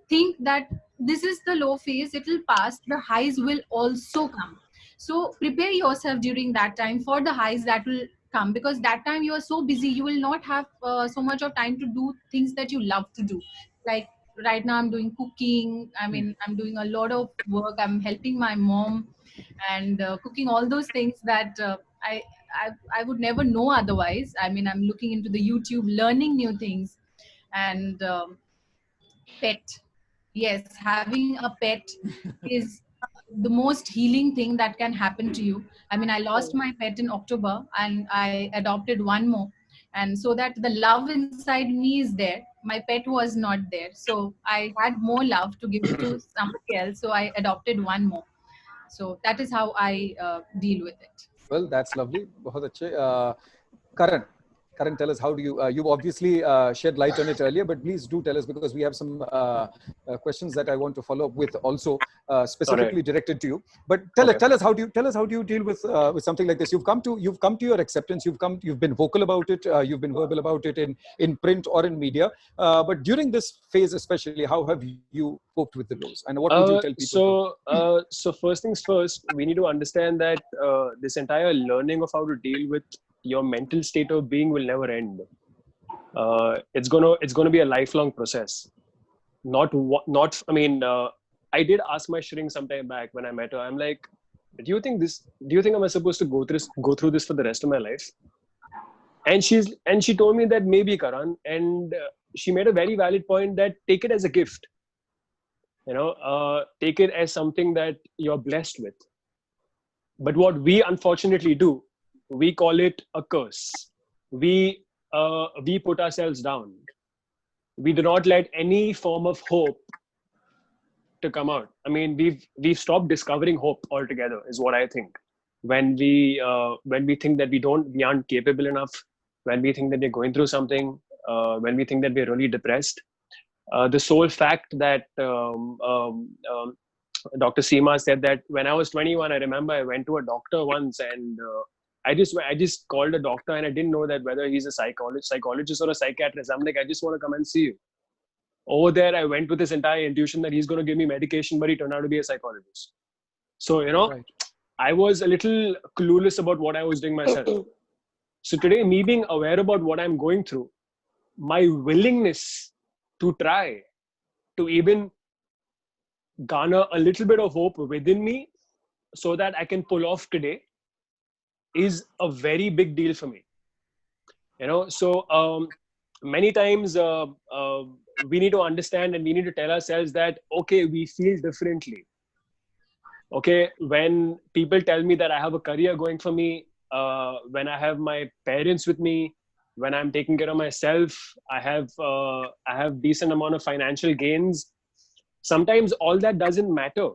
think that this is the low phase, it will pass, the highs will also come. So prepare yourself during that time for the highs that will come, because that time you are so busy, you will not have so much of time to do things that you love to do. Like right now I'm doing cooking, I mean I'm doing a lot of work, I'm helping my mom and cooking all those things that I would never know otherwise. I mean I'm looking into the YouTube, learning new things. And pet, yes, having a pet is the most healing thing that can happen to you. I mean I lost my pet in October and I adopted one more, and so that the love inside me is there, my pet was not there, so I had more love to give it to somebody else, so I adopted one more. So that is how I deal with it. Well, that's lovely. बहुत अच्छे. Karan, tell us, how do you, you've obviously shed light on it earlier, but please do tell us, because we have some questions that I want to follow up with also, specifically directed to you. But tell us how do you deal with something like this? You've come to your acceptance. You've been vocal about it. You've been verbal about it in print or in media. But during this phase, especially, how have you coped with the lows? And what would you tell people? So first things first, we need to understand that this entire learning of how to deal with your mental state of being will never end. It's gonna be a lifelong process. I mean, I did ask my shrink sometime back when I met her. I'm like, do you think I'm supposed to go through this for the rest of my life? And she told me that maybe, Karan, and she made a very valid point that take it as a gift. Take it as something that you're blessed with. But what we unfortunately do, we call it a curse. We put ourselves down. We do not let any form of hope to come out. I mean, we've stopped discovering hope altogether, is what I think. When we think that we aren't capable enough, when we think that we're going through something, when we think that we're really depressed, the sole fact that Dr. Seema said that when I was 21, I remember I went to a doctor once, and I just called a doctor, and I didn't know that whether he's a psychologist or a psychiatrist. I'm like, I just want to come and see you. Over there, I went with this entire intuition that he's going to give me medication, but he turned out to be a psychologist. So, right. I was a little clueless about what I was doing myself. So today, me being aware about what I'm going through, my willingness to try to even garner a little bit of hope within me so that I can pull off today is a very big deal for me. So many times we need to understand and we need to tell ourselves that, okay, we feel differently. Okay, when people tell me that I have a career going for me, when I have my parents with me, when I'm taking care of myself, I have decent amount of financial gains. Sometimes all that doesn't matter.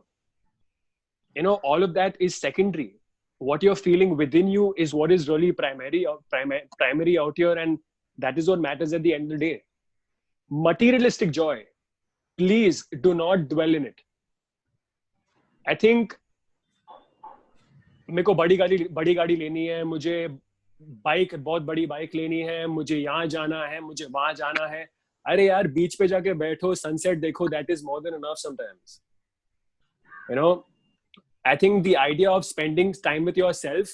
All of that is secondary. What you're feeling within you is what is really primary out here, and that is what matters at the end of the day. Materialistic joy, please do not dwell in it. I think मेरे को बड़ी गाड़ी लेनी है, मुझे बहुत बड़ी bike लेनी है, मुझे यहाँ जाना है, मुझे वहाँ जाना है. अरे यार, बीच पे जाके बैठो, sunset देखो, that is more than enough sometimes. I think the idea of spending time with yourself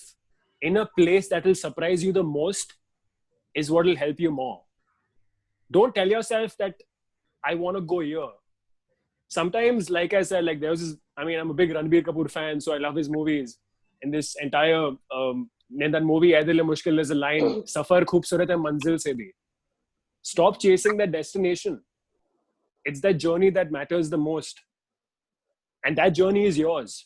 in a place that will surprise you the most is what will help you more. Don't tell yourself that I want to go here. sometimes, like I said, like there was this, I mean, I'm a big Ranbir Kapoor fan, so I love his movies. In this entire, in that movie, Ae Dil Hai Mushkil, there's a line, Safar khoobsurat hai manzil se bhi. Stop chasing that destination. It's that journey that matters the most. And that journey is yours.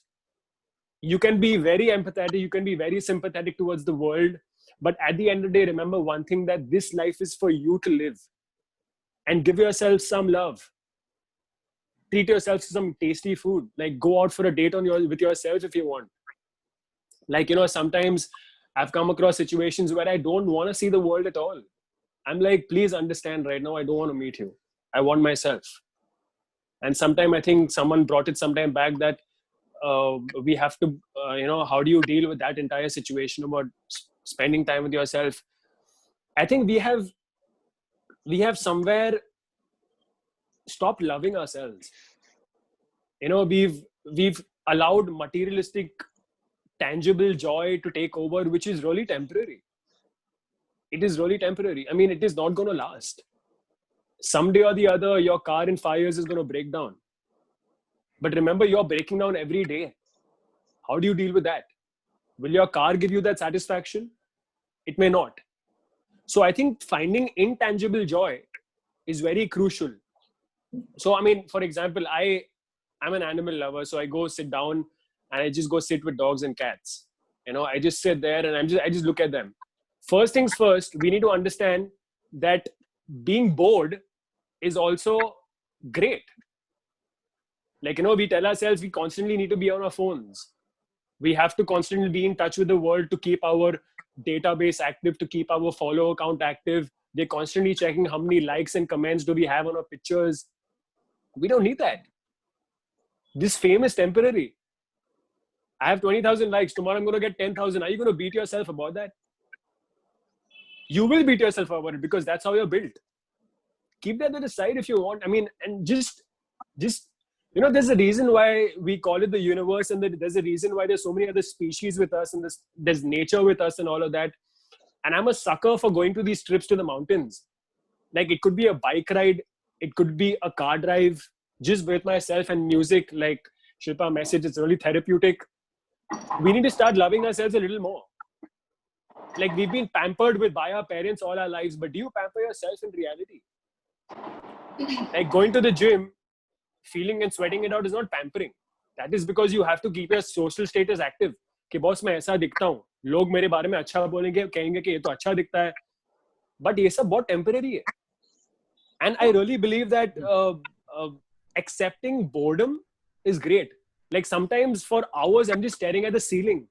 You can be very empathetic, you can be very sympathetic towards the world, but at the end of the day, remember one thing, that this life is for you to live. And give yourself some love. Treat yourself to some tasty food. Like go out for a date with yourself if you want. Like, you know, sometimes I've come across situations where I don't want to see the world at all. I'm like, please understand right now, I don't want to meet you. I want myself. And sometime I think someone brought it sometime back that we have to, you know, how do you deal with that entire situation about spending time with yourself? I think we have somewhere stopped loving ourselves. You know, we've allowed materialistic, tangible joy to take over, which is really temporary. It is really temporary. I mean, it is not going to last. Someday or the other, your car in 5 years is going to break down. But remember, you're breaking down every day. How do you deal with that? Will your car give you that satisfaction? It may not. So I think finding intangible joy is very crucial. So, I mean, for example, I'm an animal lover. So I go sit down and I just go sit with dogs and cats. You know, I just sit there and I just look at them. First things first, we need to understand that being bored is also great. Like, you know, we tell ourselves we constantly need to be on our phones. We have to constantly be in touch with the world to keep our database active, to keep our follow account active. They're constantly checking how many likes and comments do we have on our pictures. We don't need that. This fame is temporary. I have 20,000 likes. Tomorrow I'm going to get 10,000. Are you going to beat yourself about that? You will beat yourself about it because that's how you're built. Keep that aside if you want. I mean, and just, you know, there's a reason why we call it the universe, and there's a reason why there's so many other species with us, and there's nature with us and all of that. And I'm a sucker for going to these trips to the mountains. Like, it could be a bike ride. It could be a car drive just with myself and music. Like Shilpa message, it's really therapeutic. We need to start loving ourselves a little more. Like, we've been pampered by our parents all our lives, but do you pamper yourself in reality? Like going to the gym, feeling and sweating it out is not pampering. That is because you have to keep your social status active. कि boss मैं ऐसा दिखता हूँ, लोग मेरे बारे में अच्छा बोलेंगे, कहेंगे कि ये तो अच्छा दिखता है. But ये सब बहुत temporary है. And I really believe that accepting boredom is great. Like sometimes for hours I'm just staring at the ceiling.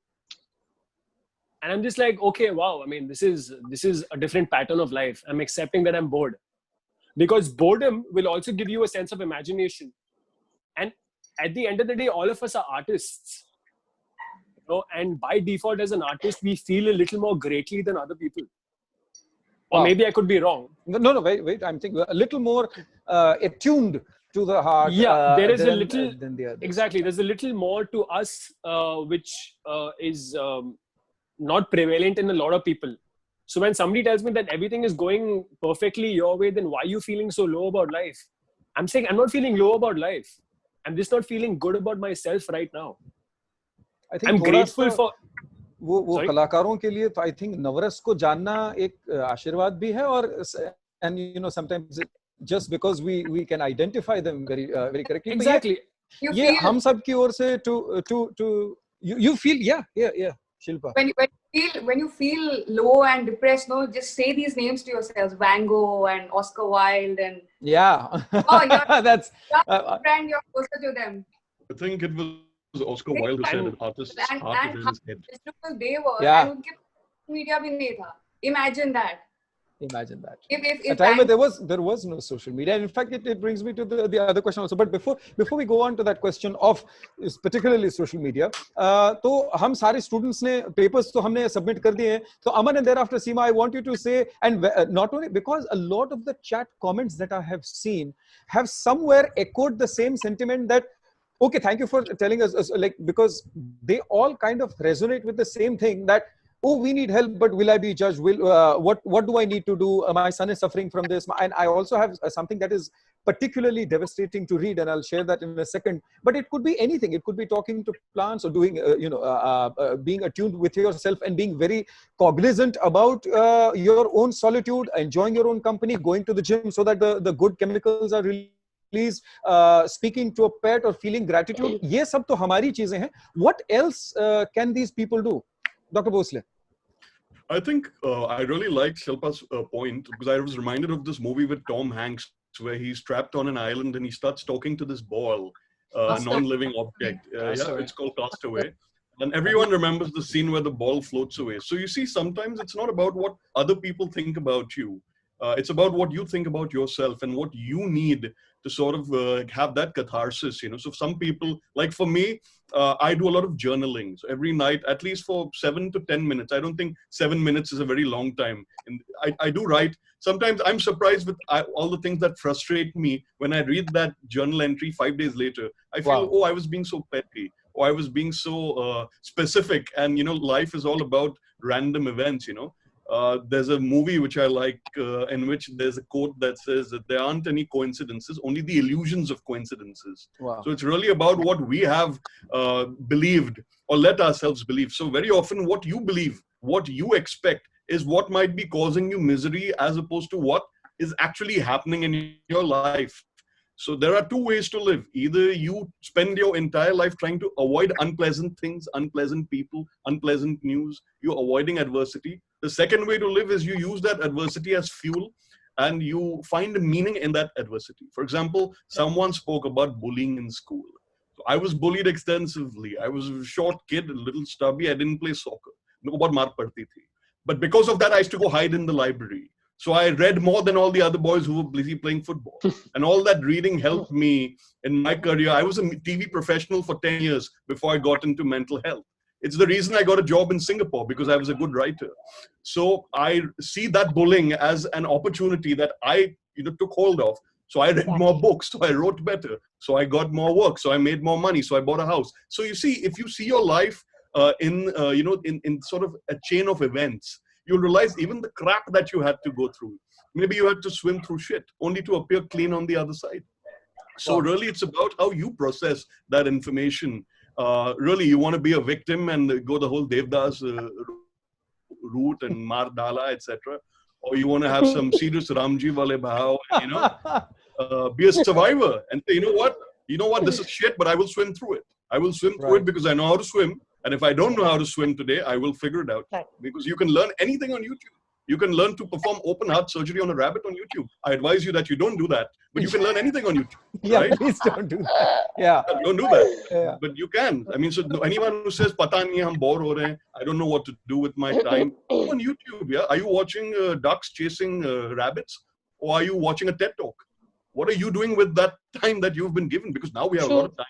And I'm just like, okay, wow. I mean, this is a different pattern of life. I'm accepting that I'm bored. Because boredom will also give you a sense of imagination. And at the end of the day, all of us are artists. You know, and by default, as an artist, we feel a little more greatly than other people. Or maybe I could be wrong. No, wait. I'm thinking a little more attuned to the heart. Yeah, there is a little, exactly. There's a little more to us, which is not prevalent in a lot of people. So when somebody tells me that everything is going perfectly your way, then why are you feeling so low about life? I'm saying I'm not feeling low about life. I'm just not feeling good about myself right now. I think I'm grateful for वो कलाकारों के लिए I think नवरस को जानना एक आशीर्वाद भी है और and you know sometimes just because we can identify them very correctly. Exactly. ये हम सब की ओर से to you feel yeah Shilpa. When you feel low and depressed, no, just say these names to yourselves: Van Gogh and Oscar Wilde and that's friend, you're closer to them. I think it was Oscar Wilde who said that artists heart is in his head. They were and उनके media भी नहीं था. Imagine that. If a time where there was no social media. And in fact, it brings me to the other question also. But before we go on to that question of particularly social media, तो हम सारे students ने papers तो हमने submit कर दिए हैं. So Aman and thereafter Seema, I want you to say, and not only because a lot of the chat comments that I have seen have somewhere echoed the same sentiment that, okay, thank you for telling us, like, because they all kind of resonate with the same thing that oh, we need help, but will I be judged? What do I need to do? My son is suffering from this. And I also have something that is particularly devastating to read, and I'll share that in a second. But it could be anything. It could be talking to plants, or doing, being attuned with yourself and being very cognizant about your own solitude, enjoying your own company, going to the gym so that the good chemicals are released. Speaking to a pet or feeling gratitude. ये सब तो हमारी चीजें हैं. What else can these people do? Dr. Bhonsle. I think I really like Shilpa's point, because I was reminded of this movie with Tom Hanks where he's trapped on an island and he starts talking to this ball, non-living object. Yeah, it's called Castaway. And everyone remembers the scene where the ball floats away. So you see, sometimes it's not about what other people think about you. It's about what you think about yourself and what you need to sort of have that catharsis, you know. So some people, like for me, I do a lot of journaling. So every night, at least for 7 to 10 minutes. I don't think 7 minutes is a very long time. And I do write. Sometimes I'm surprised with all the things that frustrate me. When I read that journal entry 5 days later, I feel, oh, I was being so petty. Or I was being so specific. And, you know, life is all about random events, you know. There's a movie which I like in which there's a quote that says that there aren't any coincidences, only the illusions of coincidences. Wow. So it's really about what we have believed or let ourselves believe. So very often what you believe, what you expect is what might be causing you misery as opposed to what is actually happening in your life. So there are two ways to live. Either you spend your entire life trying to avoid unpleasant things, unpleasant people, unpleasant news. You're avoiding adversity. The second way to live is you use that adversity as fuel and you find meaning in that adversity. For example, someone spoke about bullying in school. So I was bullied extensively. I was a short kid, a little stubby. I didn't play soccer. But because of that, I used to go hide in the library. So I read more than all the other boys who were busy playing football. And all that reading helped me in my career. I was a TV professional for 10 years before I got into mental health. It's the reason I got a job in Singapore, because I was a good writer. So I see that bullying as an opportunity that I took hold of. So I read more books, so I wrote better. So I got more work, so I made more money, so I bought a house. So you see, if you see your life in sort of a chain of events, you'll realize even the crap that you had to go through. Maybe you had to swim through shit only to appear clean on the other side. So really, it's about how you process that information. Really, you want to be a victim and go the whole Devdas route and Mar Dala, etc. Or you want to have some serious Ramji Wale Bhao, be a survivor and say, you know what, this is shit, but I will swim through it. I will swim through it because I know how to swim. And if I don't know how to swim today, I will figure it out. Because you can learn anything on YouTube. You can learn to perform open heart surgery on a rabbit on YouTube. I advise you that you don't do that, but you can learn anything on YouTube. Yeah, right? please don't do that. Yeah. Don't do that. Yeah. But you can. I mean, so anyone who says, Pata nahi, hum bore ho rahe hain, I don't know what to do with my time, go on YouTube. Yeah. Are you watching ducks chasing rabbits? Or are you watching a TED Talk? What are you doing with that time that you've been given? Because now we have a lot of time.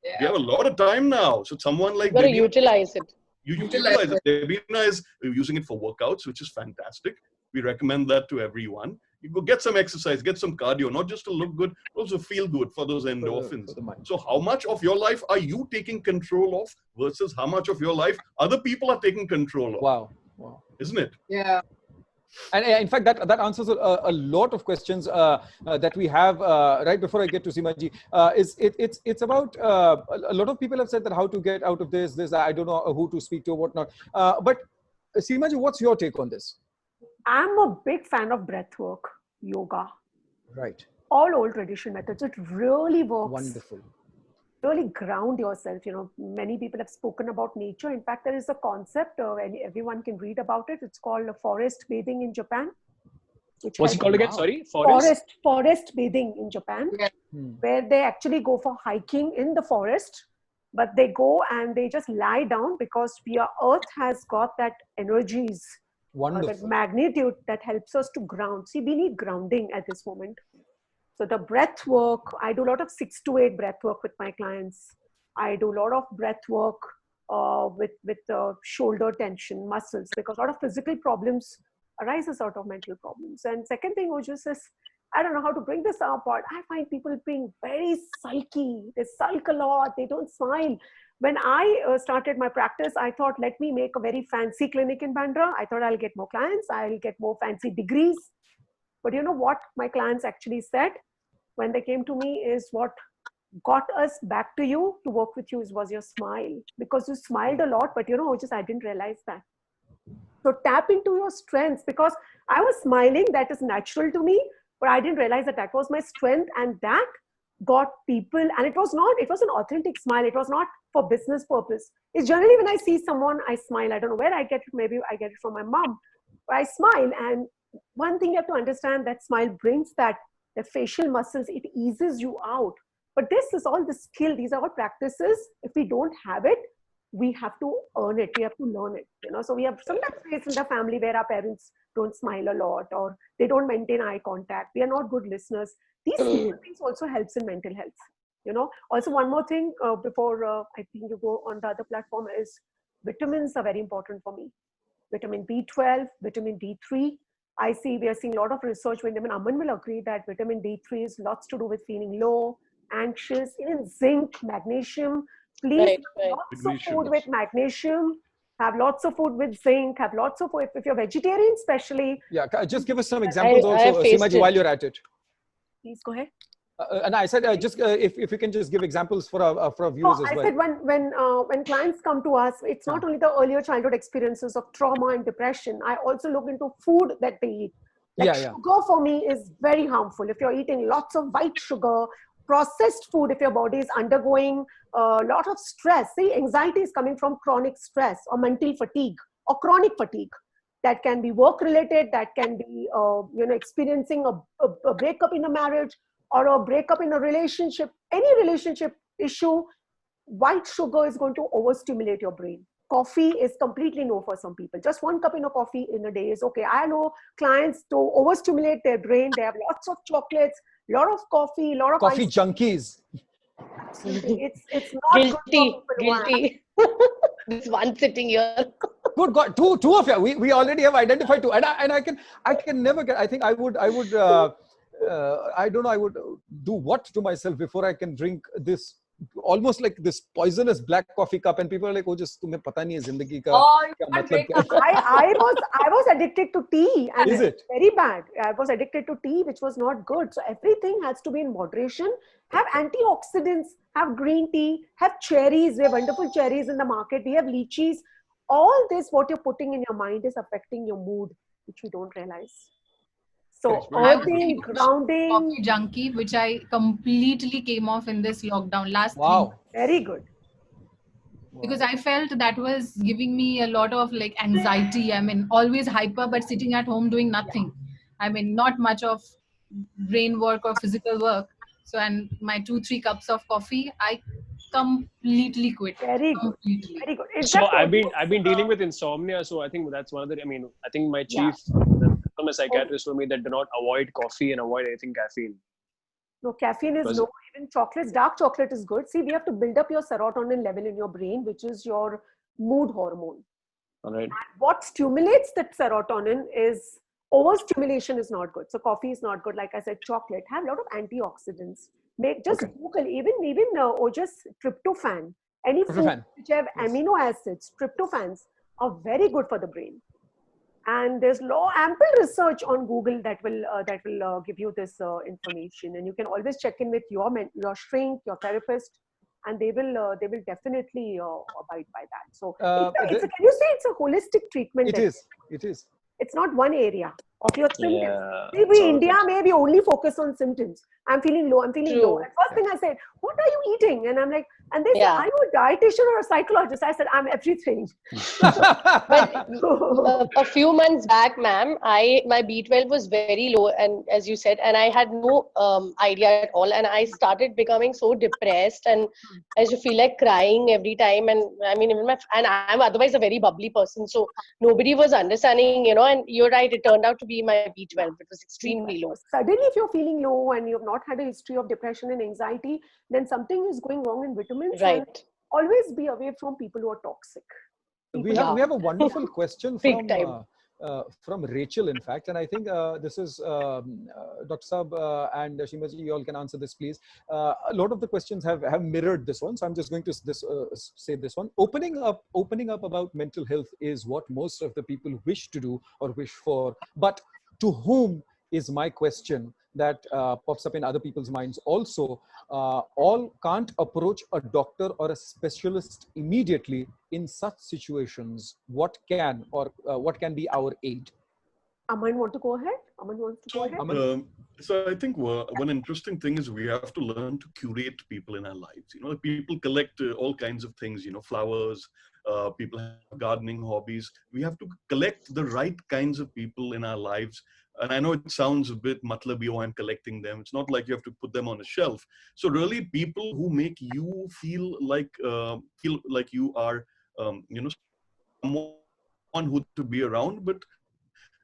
Yeah. We have a lot of time now. So someone like Debina, utilize it. You utilize it. Debina is using it for workouts, which is fantastic. We recommend that to everyone. You go get some exercise, get some cardio, not just to look good, but also feel good for those endorphins. So how much of your life are you taking control of versus how much of your life other people are taking control of? Wow. Isn't it? Yeah. And in fact, that answers a lot of questions that we have right before I get to Seema ji. It's about a lot of people have said that how to get out of this. I don't know who to speak to or whatnot. But Seema ji, what's your take on this? I'm a big fan of breath work, yoga. Right. All old tradition methods. It really works. Wonderful. Really ground yourself. Many people have spoken about nature. In fact, there is a concept and everyone can read about it. It's called forest bathing in Japan. What's it called again? Sorry, forest bathing in Japan, where they actually go for hiking in the forest, but they go and they just lie down because Earth has got that energies, that magnitude that helps us to ground. See, we need grounding at this moment. So the breath work, I do a lot of 6 to 8 breath work with my clients. I do a lot of breath work with shoulder tension, muscles, because a lot of physical problems arises out of mental problems. And second thing, Ojas, is I don't know how to bring this apart. I find people being very sulky. They sulk a lot. They don't smile. When I started my practice, I thought, let me make a very fancy clinic in Bandra. I thought I'll get more clients. I'll get more fancy degrees. But you know what my clients actually said when they came to me is, what got us back to you to work with you was your smile. Because you smiled a lot, but you know, just I didn't realize that. So tap into your strengths, because I was smiling. That is natural to me. But I didn't realize that that was my strength, and that got people. And it was an authentic smile. It was not for business purpose. It's generally when I see someone, I smile. I don't know where I get it. Maybe I get it from my mom. But I smile. And one thing you have to understand, that smile brings that facial muscles. It eases you out. But this is all the skill. These are all practices. If we don't have it, we have to earn it. We have to learn it. You know, so we have sometimes faced in the family where our parents don't smile a lot, or they don't maintain eye contact. We are not good listeners. These things also helps in mental health. You know, also one more thing before I think you go on the other platform is vitamins are very important for me. Vitamin B12, vitamin D3. We are seeing a lot of research when Aman will agree that vitamin D3 is lots to do with feeling low, anxious, even zinc, magnesium. Please, lots of food with magnesium. Have lots of food with zinc. Have lots of food. If you're vegetarian, especially. Yeah, just give us some examples also, Seema, while you're at it. Please go ahead. And I said, if you can just give examples for our viewers as well. I said when clients come to us, it's not only the earlier childhood experiences of trauma and depression. I also look into food that they eat. Sugar for me is very harmful. If you're eating lots of white sugar, processed food, if your body is undergoing a lot of stress. See, anxiety is coming from chronic stress or mental fatigue or chronic fatigue. That can be work related. That can be experiencing a breakup in a marriage or a breakup in a relationship. Any relationship issue, white sugar is going to overstimulate your brain. Coffee is completely no for some people. Just 1 cup of coffee in a day is okay. I know clients to overstimulate their brain. They have lots of chocolates, a lot of coffee, a lot of coffee junkies. Absolutely. It's not guilty. This one sitting here. Good God, two of you. We already have identified two, and I can never get. I think I would I don't know. I would do what to myself before I can drink this. Almost like this poisonous black coffee cup, and people are like, "Oh, just tumhe pata nahi hai zindagi ka kya matlab kya?" I was addicted to tea, and is it very bad? I was addicted to tea, which was not good. So everything has to be in moderation. Have antioxidants. Have green tea. Have cherries. We have wonderful cherries in the market. We have lychees. All this, what you're putting in your mind, is affecting your mood, which we don't realize. So earthing, grounding. Coffee junkie, which I completely came off in this lockdown last 3 months. Very good. Because I felt that was giving me a lot of like anxiety. I mean, always hyper, but sitting at home doing nothing. I mean, not much of brain work or physical work. So, and my 2-3 cups of coffee, I completely quit. Very good. Very good. So I've been dealing with insomnia. So I think that's one of the. I think my chief, my psychiatrist told me that do not avoid coffee and avoid anything caffeine. No, caffeine is no. Even chocolates, dark chocolate is good. See, we have to build up your serotonin level in your brain, which is your mood hormone. All right. And what stimulates that serotonin is overstimulation is not good. So coffee is not good. Like I said, chocolate have a lot of antioxidants. Google even Ojas tryptophan. Any food which have amino acids, tryptophans are very good for the brain. And there's ample research on Google that will give you this information, and you can always check in with your shrink, your therapist, and they will definitely abide by that. So can you say it's a holistic treatment? It is. It's not one area of your symptoms. Maybe India maybe only focus on symptoms. I'm feeling low. I'm feeling low. And first thing I said, what are you eating? And I'm like, and they said, are you a dietitian or a psychologist? I said, I'm everything. But a few months back, ma'am, my B12 was very low, and as you said, and I had no idea at all, and I started becoming so depressed, and I used to feel like crying every time. And I mean, and I'm otherwise a very bubbly person, so nobody was understanding, and you're right, it turned out to be my B12. It was extremely low. Suddenly, if you're feeling low and you've not had a history of depression and anxiety, then something is going wrong in vitamins. Right. And always be away from people who are toxic. We have a wonderful question from from Rachel, in fact, and I think this is Dr. Saab and Shimaji, you all can answer this, please. A lot of the questions have mirrored this one, so I'm just going to say this one. Opening up about mental health is what most of the people wish to do or wish for, but to whom is my question that pops up in other people's minds also. All can't approach a doctor or a specialist immediately in such situations. What can be our aid? Aman, want to go ahead? Aman wants to go ahead. So I think one interesting thing is we have to learn to curate people in our lives. You know, people collect all kinds of things, you know, flowers, people have gardening hobbies. We have to collect the right kinds of people in our lives. And I know it sounds a bit matlabi, oh, I'm collecting them. It's not like you have to put them on a shelf. So really people who make you feel like you are, you know, someone who to be around, but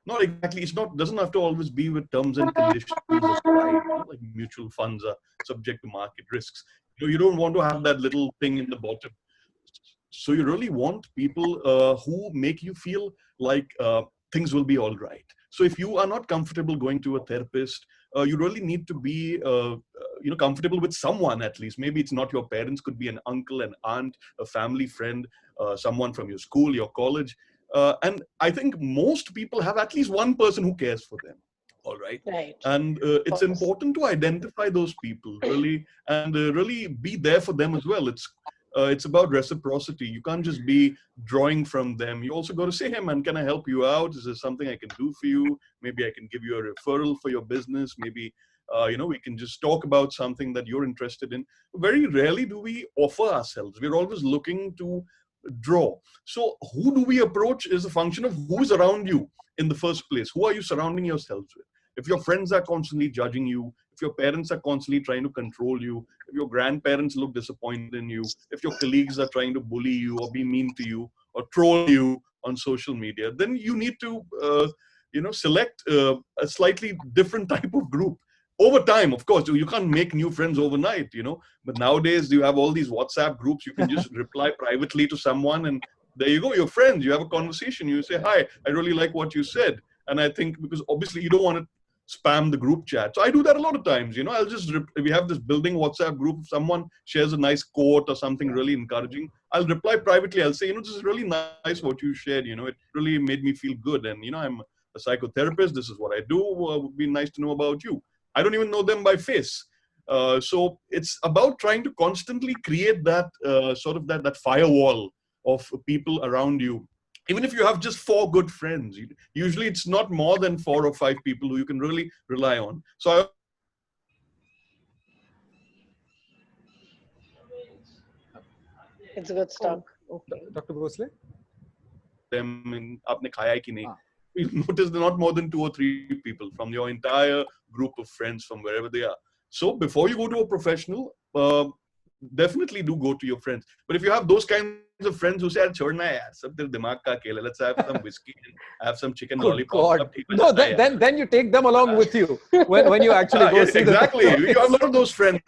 not exactly. Doesn't have to always be with terms and conditions of pride, you know, like mutual funds are subject to market risks. You know, you don't want to have that little thing in the bottom. So you really want people who make you feel like things will be all right. So if you are not comfortable going to a therapist, you really need to be, you know, comfortable with someone at least. Maybe it's not your parents, could be an uncle, an aunt, a family friend, someone from your school, your college. And I think most people have at least one person who cares for them. All right. Right. And it's important to identify those people really and really be there for them as well. It's about reciprocity. You can't just be drawing from them. You also got to say, hey man, can I help you out? Is there something I can do for you? Maybe I can give you a referral for your business. Maybe, you know, we can just talk about something that you're interested in. Very rarely do we offer ourselves. We're always looking to draw. So who do we approach is a function of who's around you in the first place. Who are you surrounding yourselves with? If your friends are constantly judging you, if your parents are constantly trying to control you, if your grandparents look disappointed in you, if your colleagues are trying to bully you or be mean to you or troll you on social media, then you need to, you know, select a slightly different type of group. Over time, of course, you can't make new friends overnight, you know, but nowadays you have all these WhatsApp groups. You can just reply privately to someone and there you go, you're friends. You have a conversation. You say, hi, I really like what you said. And I think because obviously you don't want to spam the group chat. So I do that a lot of times, you know, we have this building WhatsApp group. If someone shares a nice quote or something really encouraging, I'll reply privately. I'll say, you know, this is really nice what you shared. You know, it really made me feel good. And, you know, I'm a psychotherapist. This is what I do. Would be nice to know about you. I don't even know them by face. So it's about trying to constantly create that sort of that firewall of people around you. Even if you have just 4 good friends, usually it's not more than 4 or 5 people who you can really rely on. So It's a good start. Okay. Dr. Bhonsle? You notice not more than 2 or 3 people from your entire group of friends from wherever they are. So before you go to a professional, definitely do go to your friends. But if you have those kinds of friends who say, let's have some whiskey and have some chicken lollipop. No, then you take them along with you when you actually go see exactly. You have a lot of those friends.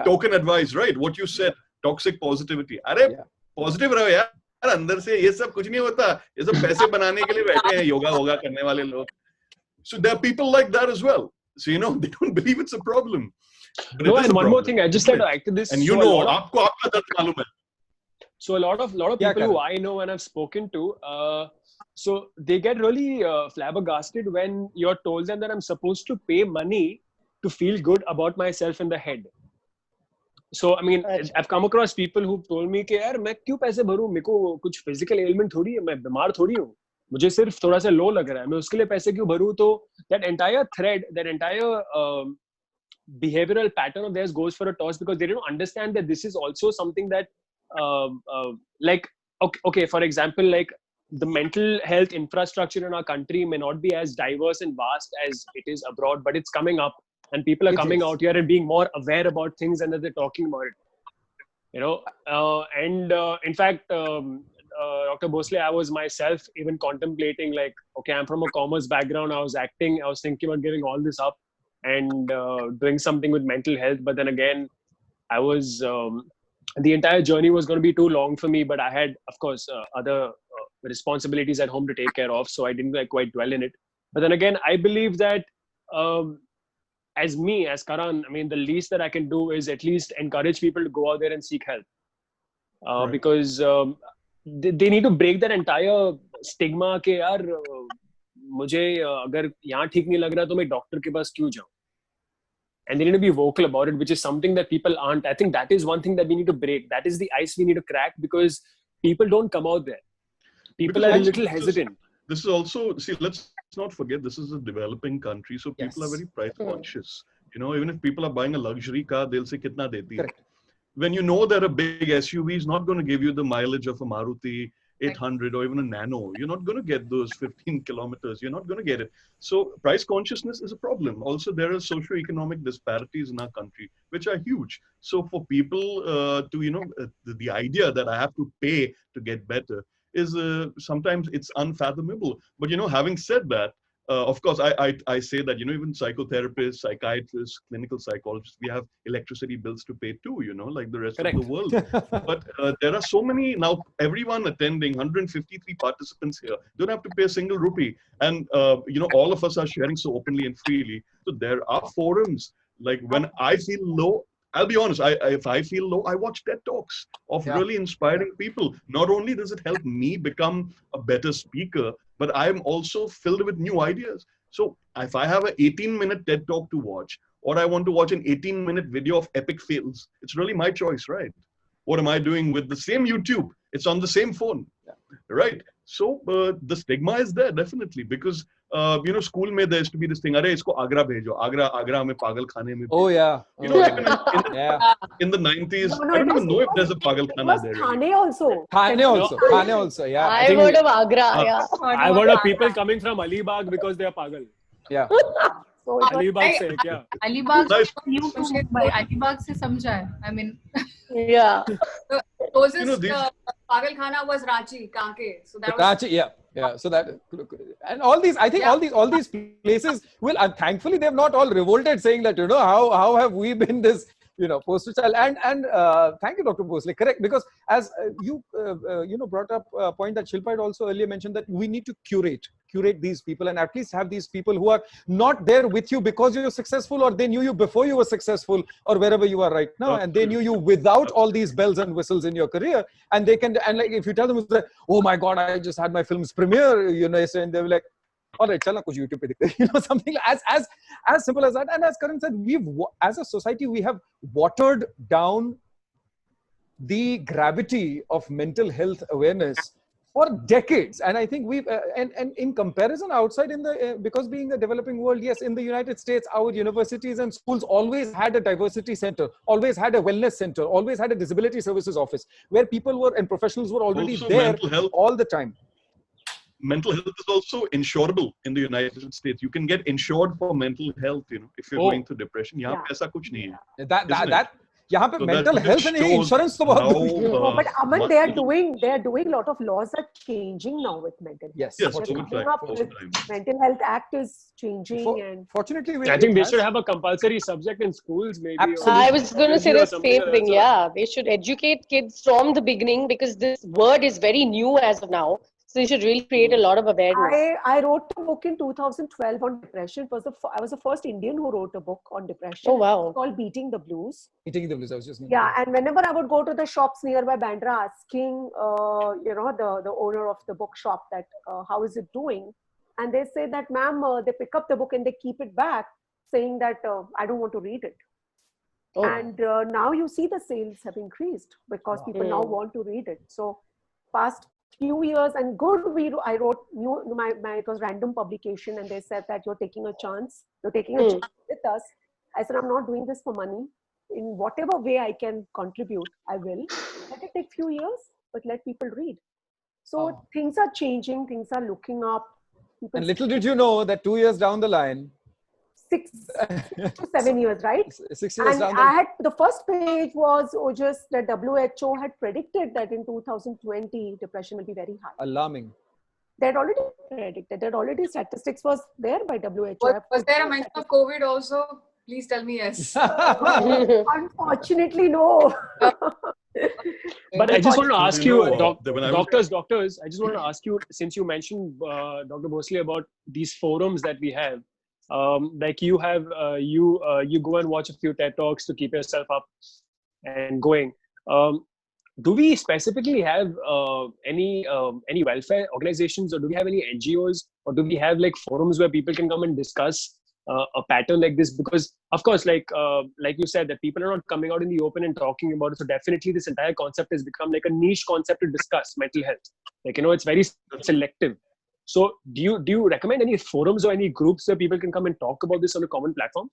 Token advice, right? What you said, toxic positivity. Positive raho yaar. अंदर से ये सब कुछ नहीं होता, ये सब पैसे बनाने के लिए बैठे हैं, योगा करने वाले लोग. So there are people like that as well. So you know, they don't believe it's a problem. But no, and one more thing, I just had to add to this. And you know, aapko dard malum hai. So a lot of people who I know and I've spoken to, so they get really flabbergasted when you're told them that I'm supposed to pay money to feel good about myself in the head. So I mean, I've come across people who told me कि यार मैं क्यों पैसे भरूं, मेरे को कुछ physical ailment थोड़ी है, मैं बीमार थोड़ी हूँ, मुझे सिर्फ थोड़ा सा low लग रहा है, मैं उसके लिए पैसे क्यों भरूं? तो that entire thread, that entire behavioral pattern of theirs goes for a toss because they don't understand that this is also something that like okay, for example, like the mental health infrastructure in our country may not be as diverse and vast as it is abroad, but it's coming up. And people are coming out here and being more aware about things and that they're talking about it. You know, in fact, Dr. Bhonsle, I was myself even contemplating like, okay, I'm from a commerce background. I was thinking about giving all this up and doing something with mental health. But then again, I was, the entire journey was going to be too long for me. But I had, of course, other responsibilities at home to take care of, so I didn't quite dwell in it. But then again, I believe that as Karan, I mean, the least that I can do is at least encourage people to go out there and seek help. Because they need to break that entire stigma कि यार मुझे अगर यहाँ ठीक नहीं लग रहा तो मैं डॉक्टर के पास क्यों जाऊँ? And they need to be vocal about it, which is something that people aren't. I think that is one thing that we need to break. That is the ice we need to crack, because people don't come out there. People are a little hesitant. This is also, see, let's not forget, this is a developing country, so people are very price conscious. You know, even if people are buying a luxury car, they'll say, kitna deti hai? When you know that a big SUV is not going to give you the mileage of a Maruti 800 or even a Nano, you're not going to get those 15 kilometers. You're not going to get it. So price consciousness is a problem. Also, there are socio-economic disparities in our country, which are huge. So for people the idea that I have to pay to get better is sometimes it's unfathomable. But, having said that, of course, I say that, even psychotherapists, psychiatrists, clinical psychologists, we have electricity bills to pay too, like the rest of the world. But there are so many, now everyone attending, 153 participants here, don't have to pay a single rupee. And, all of us are sharing so openly and freely. So there are forums, like when I feel low, I'll be honest, if I feel low, I watch TED Talks of really inspiring people. Not only does it help me become a better speaker, but I'm also filled with new ideas. So if I have an 18-minute TED Talk to watch, or I want to watch an 18-minute video of epic fails, it's really my choice, right? What am I doing with the same YouTube? It's on the same phone, right? So the stigma is there, definitely, because school mein there used to be this thing, arey isko Agra bhejo, Agra mein pagal khane mein. Oh yeah. In the 90s, I don't even know if there's a pagal khana there. Thane also, yeah. I've heard of Agra, I've heard of people coming from Alibag because they are pagal. Yeah. So Alibag se kya? Alibag new to Mumbai. Alibag se samjha hai. I mean, the closest pagal khana was Ranchi, Kanke. So that was Ranchi, yeah. So that, and all these, I think all these places will, and thankfully they've not all revolted saying that, how have we been this, poster child. And thank you, Dr. Bhonsle. Correct, because as you brought up a point that Shilpa had also earlier mentioned, that we need to curate these people and at least have these people who are not there with you because you're successful, or they knew you before you were successful, or wherever you are right now, and they knew you without all these bells and whistles in your career, and they can, and like if you tell them, oh my God, I just had my film's premiere, and they're like, all right, chala kuch YouTube pe dikhte, something as simple as that. And as Karan said, as a society, we have watered down the gravity of mental health awareness for decades. And I think we've, and in comparison outside because being a developing world, yes, in the United States, our universities and schools always had a diversity center, always had a wellness center, always had a disability services office, where people were, and professionals were already also there all the time. Mental health is also insurable in the United States. You can get insured for mental health, if you're going through depression. Yahan paisa kuch nahi hai. यहाँ पे mental health and insurance तो बहुत but Aman, they are doing a lot of laws are changing now with mental health. Yes. Mental Health Act is changing, and fortunately, I think they should have a compulsory subject in schools, maybe. I was going to say the same thing. Yeah, they should educate kids from the beginning, because this word is very new as of now. So you should really create a lot of awareness. I wrote a book in 2012 on depression. I was the first Indian who wrote a book on depression. Oh wow! It's called Beating the Blues. Beating the Blues. I was just and whenever I would go to the shops nearby Bandra, asking the owner of the bookshop that how is it doing, and they say that, ma'am, they pick up the book and they keep it back, saying that I don't want to read it. Oh. And now you see the sales have increased because people now want to read it. So past few years, and I wrote it was random publication, and they said that you're taking a chance with us. I said, I'm not doing this for money. In whatever way I can contribute, I will. Let it take few years, but let people read. So things are changing, things are looking up. And little did you know that 2 years down the line, 6 to 7 years, right? 6 years down the first page was Ojas, that WHO had predicted that in 2020 depression will be very high. Alarming. They had already predicted. That already statistics was there by WHO. Was there a mention of COVID also? Please tell me yes. Unfortunately, no. But I just want to ask you, doctors, I just want to ask you, since you mentioned, Dr. Bhonsle, about these forums that we have, like you have, you go and watch a few TED Talks to keep yourself up and going. Do we specifically have any welfare organizations, or do we have any NGOs, or do we have like forums where people can come and discuss a pattern like this? Because of course, like you said, that people are not coming out in the open and talking about it. So definitely this entire concept has become like a niche concept to discuss mental health. Like, it's very selective. So do you recommend any forums or any groups where people can come and talk about this on a common platform?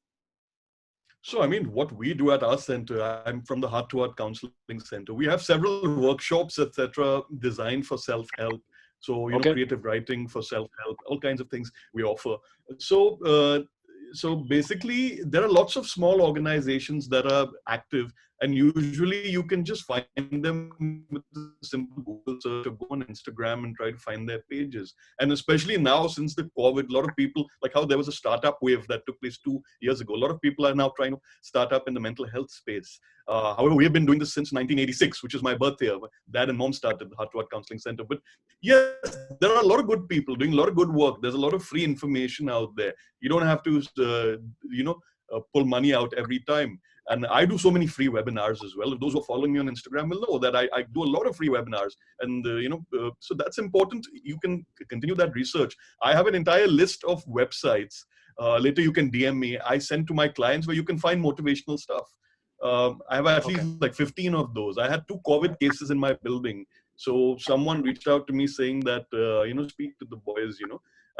So, I mean, what we do at our center, I'm from the Heart Counselling Centre. We have several workshops, etc., designed for self-help. So, creative writing for self-help, all kinds of things we offer. So basically, there are lots of small organizations that are active, and usually you can just find them with a simple Google search or go on Instagram and try to find their pages. And especially now, since the COVID, a lot of people, like how there was a startup wave that took place 2 years ago, a lot of people are now trying to start up in the mental health space. However, we have been doing this since 1986, which is my birth year. Dad and mom started the Heart Counselling Centre. But yes, there are a lot of good people doing a lot of good work. There's a lot of free information out there. You don't have to, pull money out every time. And I do so many free webinars as well. Those who are following me on Instagram will know that I do a lot of free webinars. And, so that's important. You can continue that research. I have an entire list of websites. Later, you can DM me. I send to my clients where you can find motivational stuff. I have at least like 15 of those. I had 2 COVID cases in my building. So someone reached out to me saying that, speak to the boys,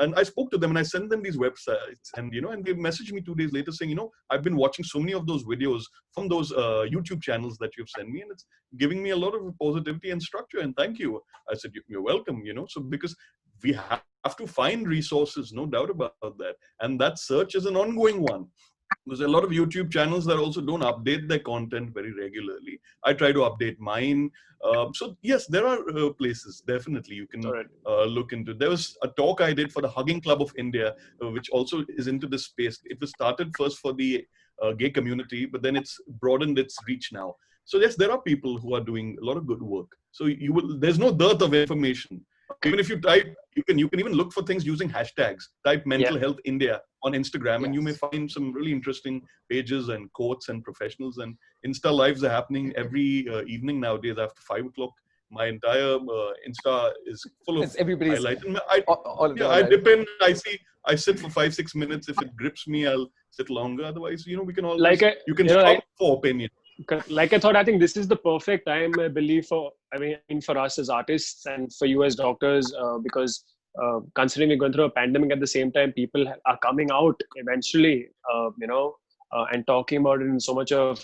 and I spoke to them and I sent them these websites, and, and they messaged me 2 days later saying, I've been watching so many of those videos from those YouTube channels that you've sent me, and it's giving me a lot of positivity and structure. And thank you. I said, you're welcome, so because we have to find resources, no doubt about that. And that search is an ongoing one. There's a lot of YouTube channels that also don't update their content very regularly. I try to update mine. So yes, there are places definitely you can look into. There was a talk I did for the Hugging Club of India, which also is into this space. It was started first for the gay community, but then it's broadened its reach now. So yes, there are people who are doing a lot of good work. So there's no dearth of information. Even if you type, you can even look for things using hashtags. Type mental health India on Instagram, and you may find some really interesting pages and quotes and professionals. And Insta lives are happening every evening nowadays after 5 o'clock. My entire Insta is full of highlights. I dip in, I sit for 5-6 minutes. If it grips me, I'll sit longer. Otherwise, we can always, you can stop for opinion. Like I think this is the perfect time, I believe, for us as artists and for you as doctors, because considering we're going through a pandemic at the same time, people are coming out eventually, and talking about it in so much of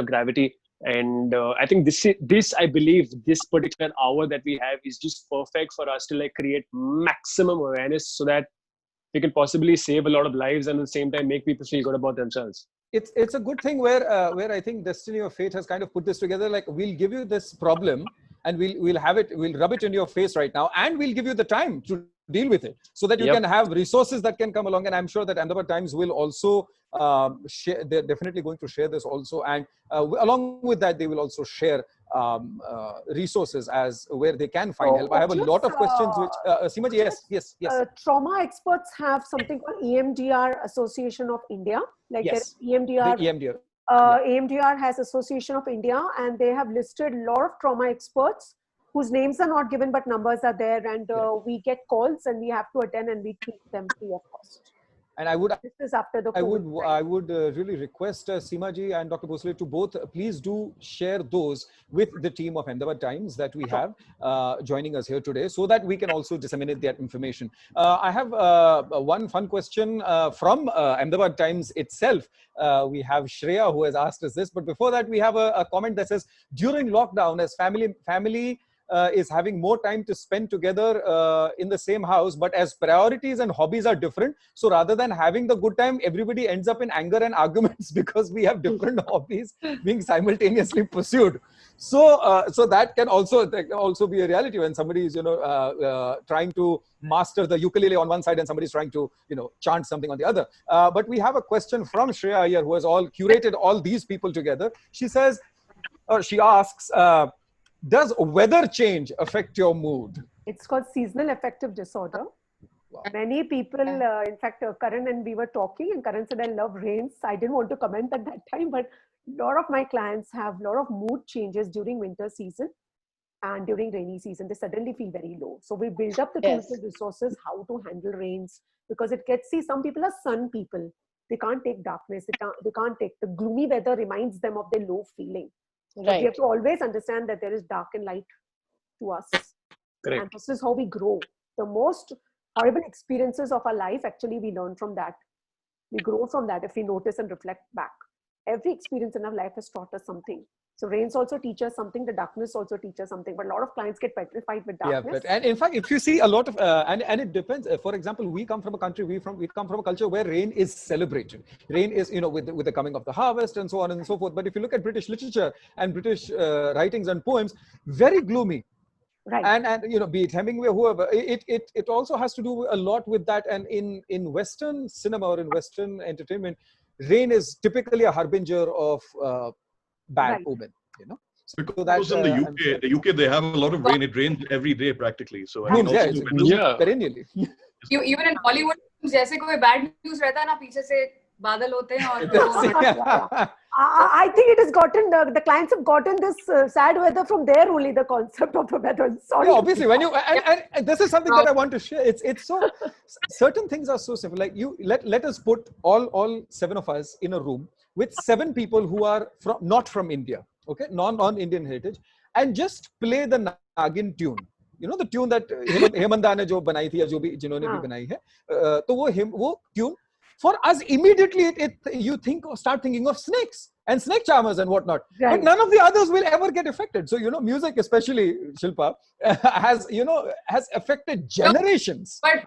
gravity. And I think this I believe this particular hour that we have is just perfect for us to like create maximum awareness so that we can possibly save a lot of lives and at the same time make people feel good about themselves. It's a good thing where I think destiny or fate has kind of put this together. Like, we'll give you this problem and we'll rub it in your face right now, and we'll give you the time to deal with it so that you can have resources that can come along. And I'm sure that Ahmedabad Times will also share. They're definitely going to share this also, and along with that, they will also share resources as where they can find help. I have a lot of questions which Seema ji, yes. Trauma experts have something called EMDR Association of India, like EMDR. EMDR has Association of India, and they have listed a lot of trauma experts whose names are not given but numbers are there, and we get calls and we have to attend and we treat them free of cost. And I would, this is after the COVID I would really request Seema ji and Dr. Bhonsle to both please do share those with the team of Ahmedabad Times that we have joining us here today, so that we can also disseminate that information. I have one fun question from Ahmedabad Times itself. We have Shreya who has asked us this, but before that we have a comment that says, during lockdown, as family is having more time to spend together in the same house, but as priorities and hobbies are different, so rather than having the good time, everybody ends up in anger and arguments because we have different hobbies being simultaneously pursued. So so that can also be a reality when somebody is trying to master the ukulele on one side and somebody is trying to chant something on the other. But we have a question from Shreya here, who has curated all these people together. She says, or she asks, does weather change affect your mood? It's called seasonal affective disorder. Wow. Many people, in fact, Karan and we were talking, and Karan said, I love rains. I didn't want to comment at that time, but a lot of my clients have a lot of mood changes during winter season and during rainy season. They suddenly feel very low. So we build up the tools and resources, how to handle rains, because some people are sun people. They can't take darkness. They can't take the gloomy weather, reminds them of their low feeling. Right. We have to always understand that there is dark and light to us. Correct. And this is how we grow. The most horrible experiences of our life, actually, we learn from that. We grow from that if we notice and reflect back. Every experience in our life has taught us something. So rains also teach us something. The darkness also teaches something. But a lot of clients get petrified with darkness. Yeah, and in fact, if you see a lot of, and it depends. For example, we come from a country, we come from a culture where rain is celebrated. Rain is, with the coming of the harvest and so on and so forth. But if you look at British literature and British writings and poems, very gloomy. Right. And be it Hemingway or whoever, it also has to do a lot with that. And in Western cinema or in Western entertainment, rain is typically a harbinger of bad omen, Because that's in the UK, they have a lot of rain. It rains every day practically. So perennially. Even in Bollywood, जैसे कोई bad news रहता है ना, पीछे से बादल होते हैं और I think it has gotten the clients have gotten this sad weather from there only, the concept of the weather. Sorry. Yeah, obviously, when you and this is something that I want to share. It's so certain things are so simple. Like let us put all 7 of us in a room with 7 people who are not from India, okay, non-Indian heritage, and just play the Nagin tune. The tune that Hemanda ne jo banai thi, ya jo bhi jinhone bhi banai hai. To wo tune. For us, immediately you start thinking of snakes and snake charmers and whatnot. Right. But none of the others will ever get affected. So music, especially Shilpa, has affected generations. But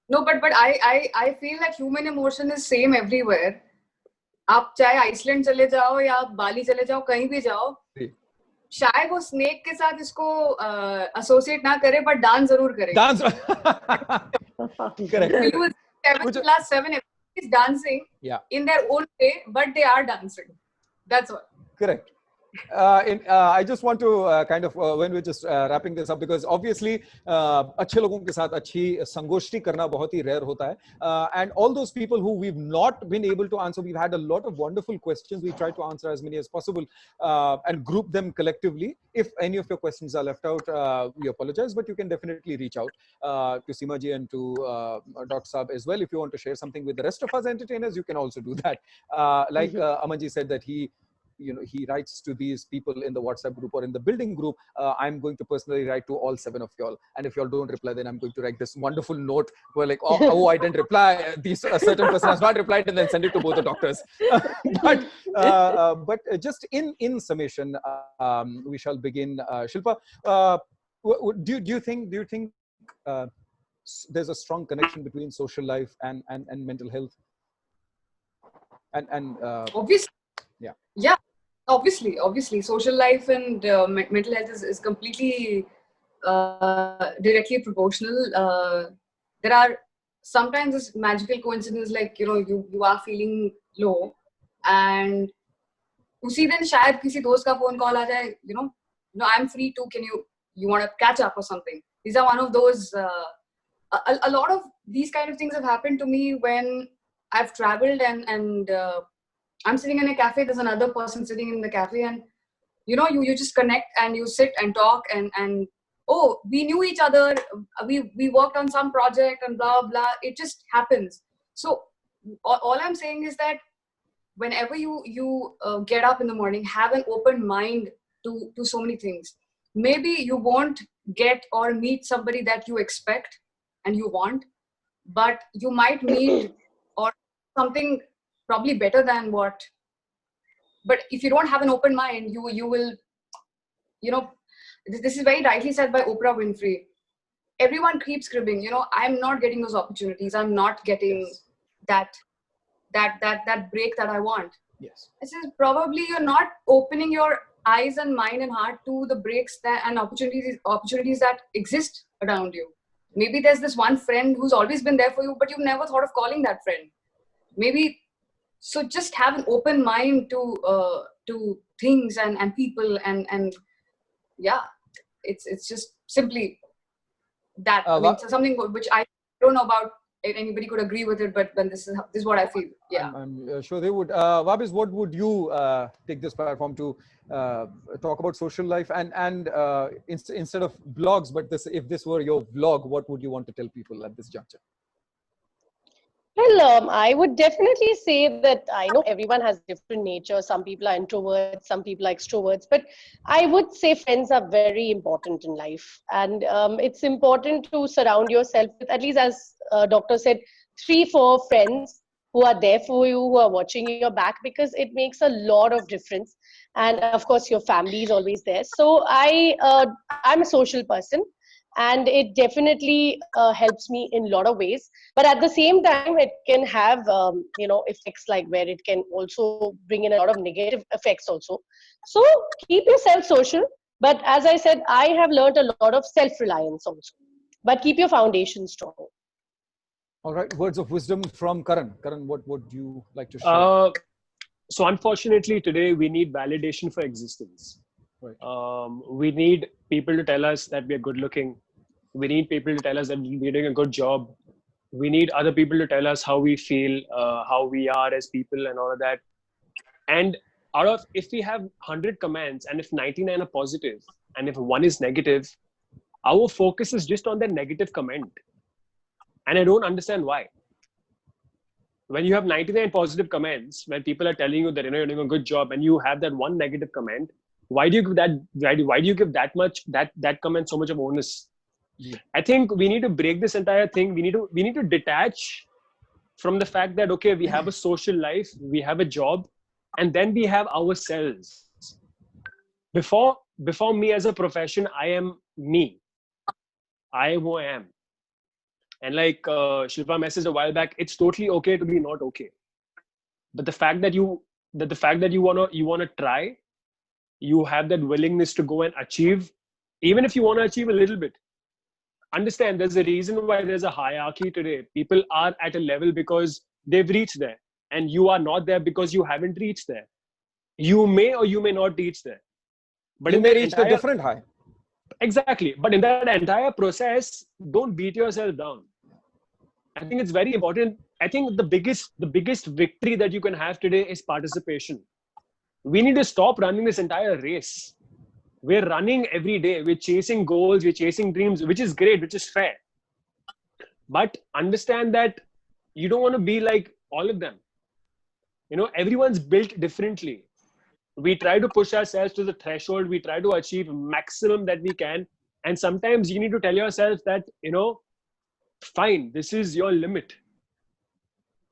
I feel like human emotion is same everywhere. आप चाहे Iceland चले जाओ या बाली चले जाओ, कहीं भी जाओ, शायद वो स्नेक के साथ इसको एसोसिएट ना करे, but डांस जरूर करे. Dance. Correct. 7 is dancing in their own way, but they are dancing. That's all. Correct. I just want to kind of when we're just wrapping this up, because obviously अच्छे लोगों के साथ अच्छी संगोष्ठी करना बहुत ही rare होता है, and all those people who we've not been able to answer, we've had a lot of wonderful questions. We tried to answer as many as possible and group them collectively. If any of your questions are left out, we apologize, but you can definitely reach out to Seema ji and to Dr. Saab as well. If you want to share something with the rest of us entertainers, you can also do that. Like Aman ji said that he writes to these people in the WhatsApp group or in the building group. I'm going to personally write to all 7 of y'all, and if y'all don't reply, then I'm going to write this wonderful note where like, I didn't reply, a certain person has not replied, and then send it to both the doctors. But just in summation, we shall begin. Shilpa, do you think there's a strong connection between social life and mental health? And obviously. Yeah, obviously social life and mental health is completely directly proportional. There are sometimes this magical coincidence, like you are feeling low and उसी दिन शायद किसी दोस्त का phone call आ जाए, I'm free too, you want to catch up or something. These are one of those a lot of these kind of things have happened to me when I've traveled and I'm sitting in a cafe, there's another person sitting in the cafe, and you just connect and you sit and talk and we knew each other, we worked on some project and blah blah. It just happens. So all I'm saying is that whenever you get up in the morning, have an open mind to so many things. Maybe you won't get or meet somebody that you expect and you want, but you might meet or something probably better than what. But if you don't have an open mind, you will, this is very rightly said by Oprah Winfrey. Everyone keeps cribbing, I'm not getting those opportunities. I'm not getting that break that I want. Yes. This is probably you're not opening your eyes and mind and heart to the breaks and opportunities that exist around you. Maybe there's this one friend who's always been there for you, but you've never thought of calling that friend. Maybe, so just have an open mind to things and people and yeah, it's just simply that. Something which I don't know about if anybody could agree with it, but when this is what I feel. Yeah, I'm sure they would. Vahbiz, what would you take this platform to talk about social life and instead of blogs, but if this were your vlog, what would you want to tell people at this juncture? Well, I would definitely say that I know everyone has different nature. Some people are introverts, some people are extroverts. But I would say friends are very important in life. And it's important to surround yourself with, at least as doctor said, 3-4 friends who are there for you, who are watching your back, because it makes a lot of difference. And of course, your family is always there. So I'm a social person. And it definitely helps me in a lot of ways. But at the same time, it can have, effects like where it can also bring in a lot of negative effects also. So keep yourself social. But as I said, I have learned a lot of self-reliance also. But keep your foundation strong. All right. Words of wisdom from Karan. Karan, what would you like to share? So unfortunately, today we need validation for existence. Right. We need people to tell us that we are good looking. We need people to tell us that we're doing a good job. We need other people to tell us how we feel, how we are as people and all of that. And if we have 100 comments and if 99 are positive and if 1 is negative, our focus is just on that negative comment. And I don't understand why. When you have 99 positive comments, when people are telling you that you're doing a good job and you have that 1 negative comment, why do you give that comment so much of onus? Yeah. I think we need to break this entire thing. We need to detach from the fact that, okay, we have a social life, we have a job, and then we have ourselves. Before me as a profession, I am me. I am who I am. And like Shilpa messaged a while back, it's totally okay to be not okay. But the fact that you wanna try, you have that willingness to go and achieve, even if you want to achieve a little bit. Understand, there's a reason why there's a hierarchy today. People are at a level because they've reached there, and you are not there because you haven't reached there. You may or you may not reach there, but you may reach a different high. Exactly, but in that entire process, don't beat yourself down. I think it's very important. I think the biggest victory that you can have today is participation. We need to stop running this entire race. We're running every day. We're chasing goals. We're chasing dreams, which is great, which is fair. But understand that you don't want to be like all of them. Everyone's built differently. We try to push ourselves to the threshold. We try to achieve maximum that we can. And sometimes you need to tell yourself that, fine, this is your limit.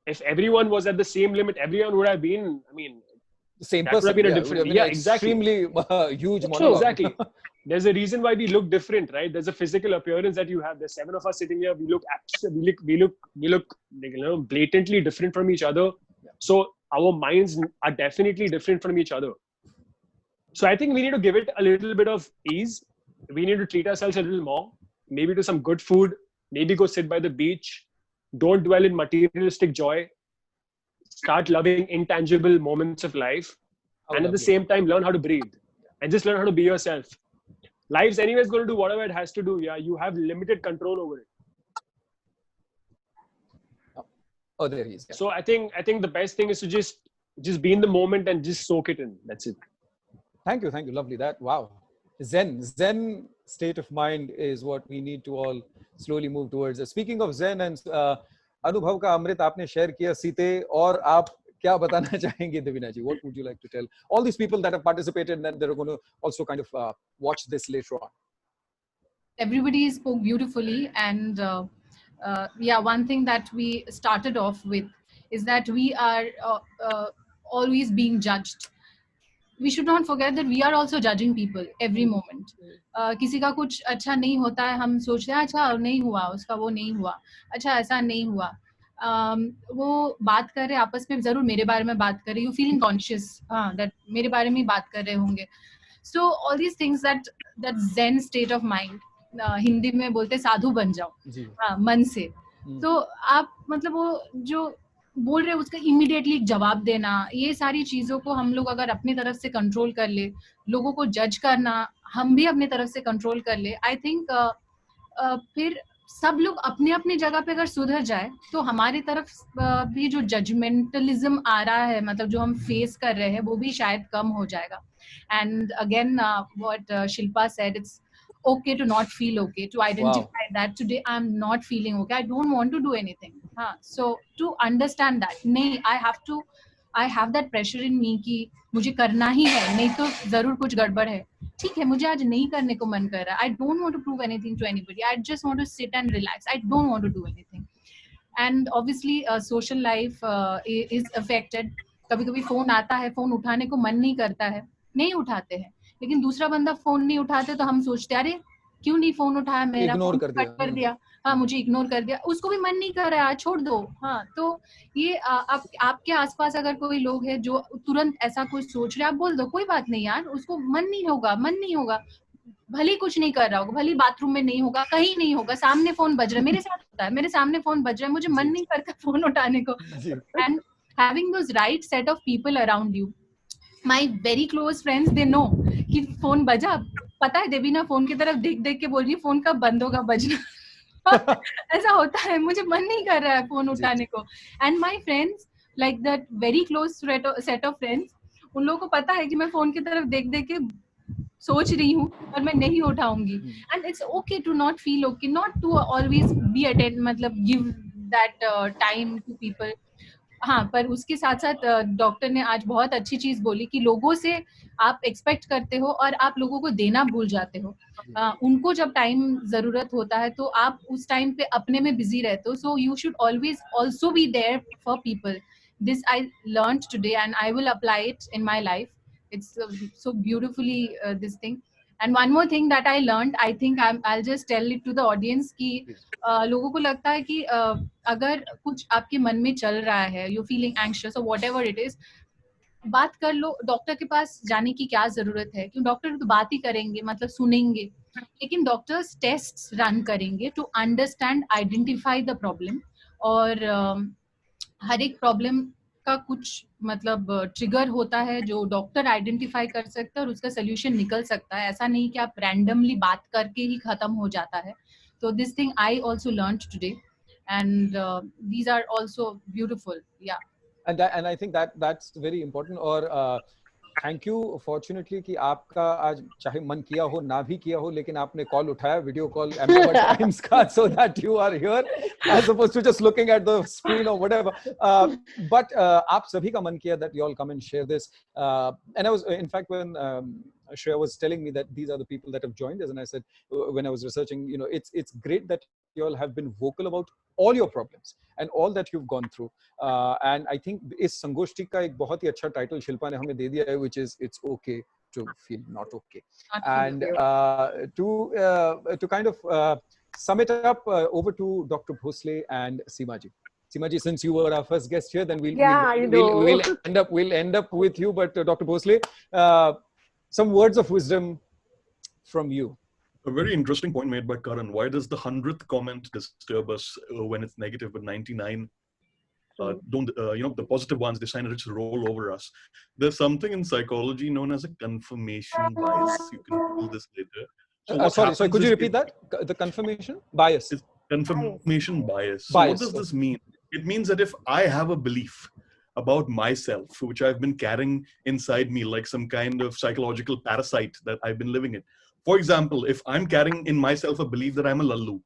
If everyone was at the same limit, everyone would have been, the same person. Would have been a different, exactly. Extremely huge monologue. Exactly. There's a reason why we look different, right? There's a physical appearance that you have. There's 7 of us sitting here. We look blatantly different from each other. Yeah. So our minds are definitely different from each other. So I think we need to give it a little bit of ease. We need to treat ourselves a little more. Maybe do some good food. Maybe go sit by the beach. Don't dwell in materialistic joy. Start loving intangible moments of life. And at the same time, learn how to breathe. And just learn how to be yourself. Life's anyways going to do whatever it has to do. Yeah, you have limited control over it. Oh, there he is. Yeah. So I think the best thing is to just be in the moment and just soak it in. That's it. Thank you. Lovely. That, wow. Zen state of mind is what we need to all slowly move towards. Speaking of Zen and अनुभव का अमृत आपने share किया सीते, और आप क्या बताना चाहेंगे Debina ji? What would you like to tell all these people that have participated and that are going to also kind of watch this later on? Everybody spoke beautifully, and one thing that we started off with is that we are always being judged. we should not forget that we are also judging people every moment. किसी का कुछ अच्छा नहीं होता है, हम सोचते हैं अच्छा नहीं हुआ, उसका वो नहीं हुआ, अच्छा ऐसा नहीं हुआ. वो बात कर रहे आपस में, जरूर मेरे बारे में बात कर रहे, यू फीलिंग कॉन्शियस दैट मेरे बारे में ही बात कर रहे होंगे. So all these things, that zen state of mind, Hindi में बोलते साधु बन जाओ मन से. तो आप मतलब वो जो बोल रहे उसका इमीडिएटली जवाब देना, ये सारी चीजों को हम लोग अगर अपनी तरफ से कंट्रोल कर ले, लोगों को जज करना हम भी अपनी तरफ से कंट्रोल कर ले, आई थिंक फिर सब लोग अपने अपनी जगह पे अगर सुधर जाए तो हमारी तरफ भी जो जजमेंटलिज्म आ रहा है, मतलब जो हम फेस कर रहे हैं, वो भी शायद कम हो जाएगा. And again what Shilpa said, it's okay to not feel okay, to identify that today I'm not feeling okay, I don't want to do anything. So to understand that nahi, I have that pressure in me कि मुझे करना ही है, नहीं तो जरूर कुछ गड़बड़ है. ठीक है, मुझे आज नहीं करने को मन कर रहा है, I don't want to prove anything to anybody, I just want to sit and relax, I don't want to do anything. And obviously social life is affected. कभी कभी फोन आता है, फोन उठाने को मन नहीं करता है, नहीं उठाते हैं, लेकिन दूसरा बंदा फोन नहीं उठाते तो हम सोचते अरे क्यों नहीं फोन उठाया, मेरा फोन कट कर दिया, हाँ मुझे इग्नोर कर दिया, उसको भी मन नहीं कर रहा है, छोड़ दो. हाँ, तो ये आपके आसपास अगर कोई लोग है जो तुरंत ऐसा कुछ सोच रहे, आप बोल दो कोई बात नहीं यार, उसको मन नहीं होगा, भले कुछ नहीं कर रहा होगा, भले बाथरूम में नहीं होगा, कहीं नहीं होगा, सामने फोन बज रहा है, मेरे साथ होता है, मेरे सामने फोन बज रहा है, मुझे मन नहीं करता फोन उठाने को. And having those right set of people around you, my very close friends, they know कि फोन बजा, पता है देबीना फोन की तरफ देख देख के बोल रही है फोन कब बंद होगा बजना. ऐसा होता है, मुझे मन नहीं कर रहा है फोन उठाने को. And my friends like that very close set of friends, उन लोगों को पता है कि मैं फोन की तरफ देख देख के सोच रही हूँ और मैं नहीं उठाऊंगी. And it's okay to not feel okay, not to always be attend, मतलब give that time to people. हाँ, पर उसके साथ साथ डॉक्टर ने आज बहुत अच्छी चीज बोली कि लोगों से आप एक्सपेक्ट करते हो और आप लोगों को देना भूल जाते हो. उनको जब टाइम जरूरत होता है तो आप उस टाइम पे अपने में बिजी रहते हो. So you should always also be there for people. This I learned today and I will apply it in my life. It's so beautifully this thing. And one more thing that I learned, I think I'll just tell it to the audience कि लोगों को लगता है कि अगर कुछ आपके मन में चल रहा है, you feeling anxious or whatever it is, बात कर लो. डॉक्टर के पास जाने की क्या जरूरत है, क्यों डॉक्टर तो बात ही करेंगे, मतलब सुनेंगे, लेकिन डॉक्टर्स टेस्ट रन करेंगे to understand, identify the problem. और हर एक प्रॉब्लम का कुछ मतलब ट्रिगर होता है जो डॉक्टर आइडेंटिफाई कर सकता है और उसका सोल्यूशन निकल सकता है. ऐसा नहीं कि आप रैंडमली बात करके ही खत्म हो जाता है. तो this thing I also learned today and these are also beautiful. या and I think that's very important. और थैंक यू फॉर्चुनेटली कि आपका आज चाहे मन किया हो ना भी किया हो, लेकिन आपने कॉल उठाया, वीडियो कॉल अहमदाबाद टाइम्स का, so that you are here as opposed to just looking at the screen or whatever. But आप सभी का मन किया that you all come and share this. And I was, in fact, when Shreya was telling me that these are the people that have joined us, and I said, when I was researching, you know, it's great that you all have been vocal about all your problems and all that you've gone through. And I think इस संगोष्ठी का एक बहुत ही अच्छा title Shilpa ने हमें दे दिया है, which is it's okay to feel not okay. And to kind of sum it up, over to Dr. Bhonsle and Seema ji. Seema ji, since you were our first guest here, then we'll end up with you. But Dr. Bhonsle, some words of wisdom from you. A very interesting point made by Karan. Why does the 100th comment disturb us when it's negative, but 99 don't, the positive ones, they sign a rich roll over us? There's something in psychology known as a confirmation bias. You can Google this later. So sorry, could you repeat that? The confirmation bias. It's confirmation bias. So what does this mean? It means that if I have a belief about myself, which I've been carrying inside me like some kind of psychological parasite that I've been living in. For example, if I'm carrying in myself a belief that I'm a lallu,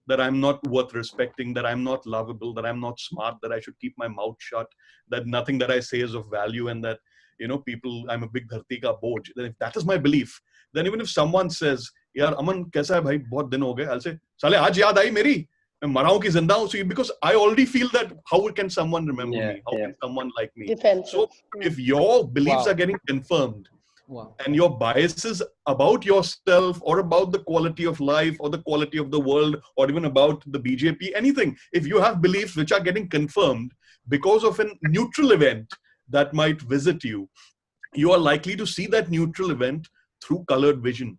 that I'm not worth respecting, that I'm not lovable, that I'm not smart, that I should keep my mouth shut, that nothing that I say is of value, and that, people, I'm a big dharti ka boj, then if that is my belief, then even if someone says, yaar, Aman, kaisa hai bhai, bahut din ho gaye, I'll say, sale, aaj yaad aayi meri, main mara hu ki zinda hu, because I already feel that, how can someone remember me? How can someone like me? Defensive. So if your beliefs are getting confirmed, Wow. And your biases about yourself or about the quality of life or the quality of the world or even about the BJP, anything, if you have beliefs which are getting confirmed because of a neutral event that might visit you, you are likely to see that neutral event through colored vision.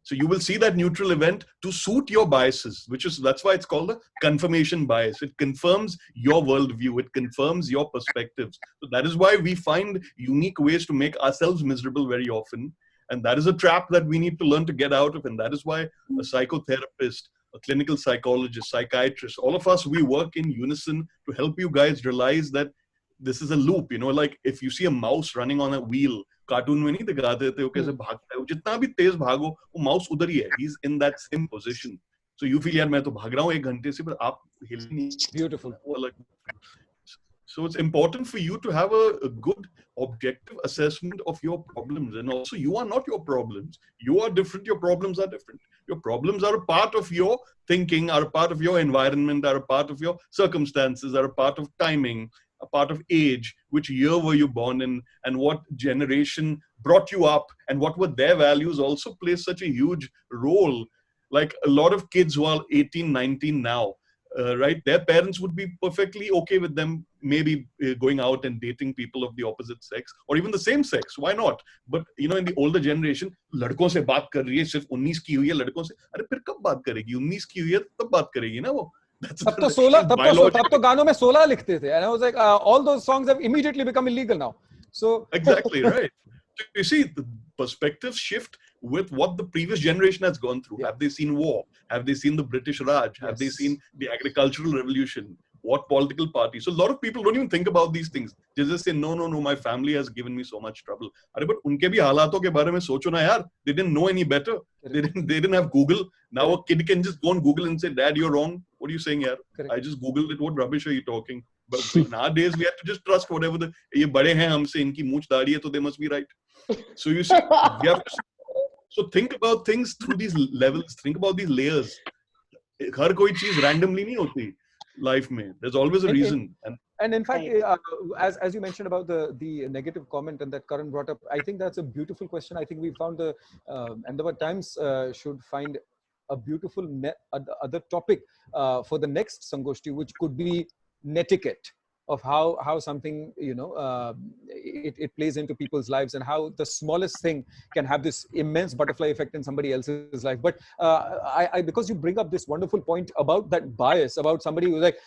So you will see that neutral event to suit your biases, that's why it's called a confirmation bias. It confirms your worldview. It confirms your perspectives. So that is why we find unique ways to make ourselves miserable very often. And that is a trap that we need to learn to get out of. And that is why a psychotherapist, a clinical psychologist, psychiatrist, all of us, we work in unison to help you guys realize that this is a loop, like if you see a mouse running on a wheel, cartoon में नहीं दिखाते थे वो कैसे भागता है, वो जितना भी तेज भागो वो माउस उधर ही है, he's in that same position. So you feel यार मैं तो भाग रहा हूँ 1 घंटे से, पर आप हिल नहीं. Beautiful. So it's important for you to have a good objective assessment of your problems. And also you are not your problems. You are different. Your problems are different. Your problems are a part of your thinking, are a part of your environment, are a part of your circumstances, are a part of timing, a part of age, which year were you born in, and what generation brought you up, and what were their values also plays such a huge role. Like a lot of kids who are 18, 19 now, right? Their parents would be perfectly okay with them maybe going out and dating people of the opposite sex or even the same sex. Why not? But in the older generation, लड़कों से बात कर रही है, सिर्फ 19 की हुई है लड़कों से, अरे फिर कब बात करेगी? 19 की हुई है तब बात करेगी ना वो. तब तो 16, तब तो गानों में 16 लिखते थे, and I was like, all those songs have immediately become illegal now. So exactly right. So you see, the perspectives shift with what the previous generation has gone through. Yeah. Have they seen war? Have they seen the British Raj? Have they seen the agricultural revolution? What political party? So a lot of people don't even think about these things. They just say, no, my family has given me so much trouble. But unke bhi halaton ke bare mein socho na yaar. They didn't know any better. They didn't have Google. Now a kid can just go on Google and say, Dad, you're wrong. What are you saying yaar? I just Googled it. What rubbish are you talking? But nowadays we have to just trust whatever ye bade hain humse, inki mooch daadi hai, so they must be right. So you see, we have to, so think about things through these levels. Think about these layers. हर कोई चीज randomly नहीं होती life में. There's always a reason. And in fact, as you mentioned about the negative comment and that Karan brought up, I think that's a beautiful question. I think we found the Ahmedabad Times should find a beautiful other topic for the next Sangoshti, which could be netiquette of how something it plays into people's lives and how the smallest thing can have this immense butterfly effect in somebody else's life. But I because you bring up this wonderful point about that bias, about somebody who's like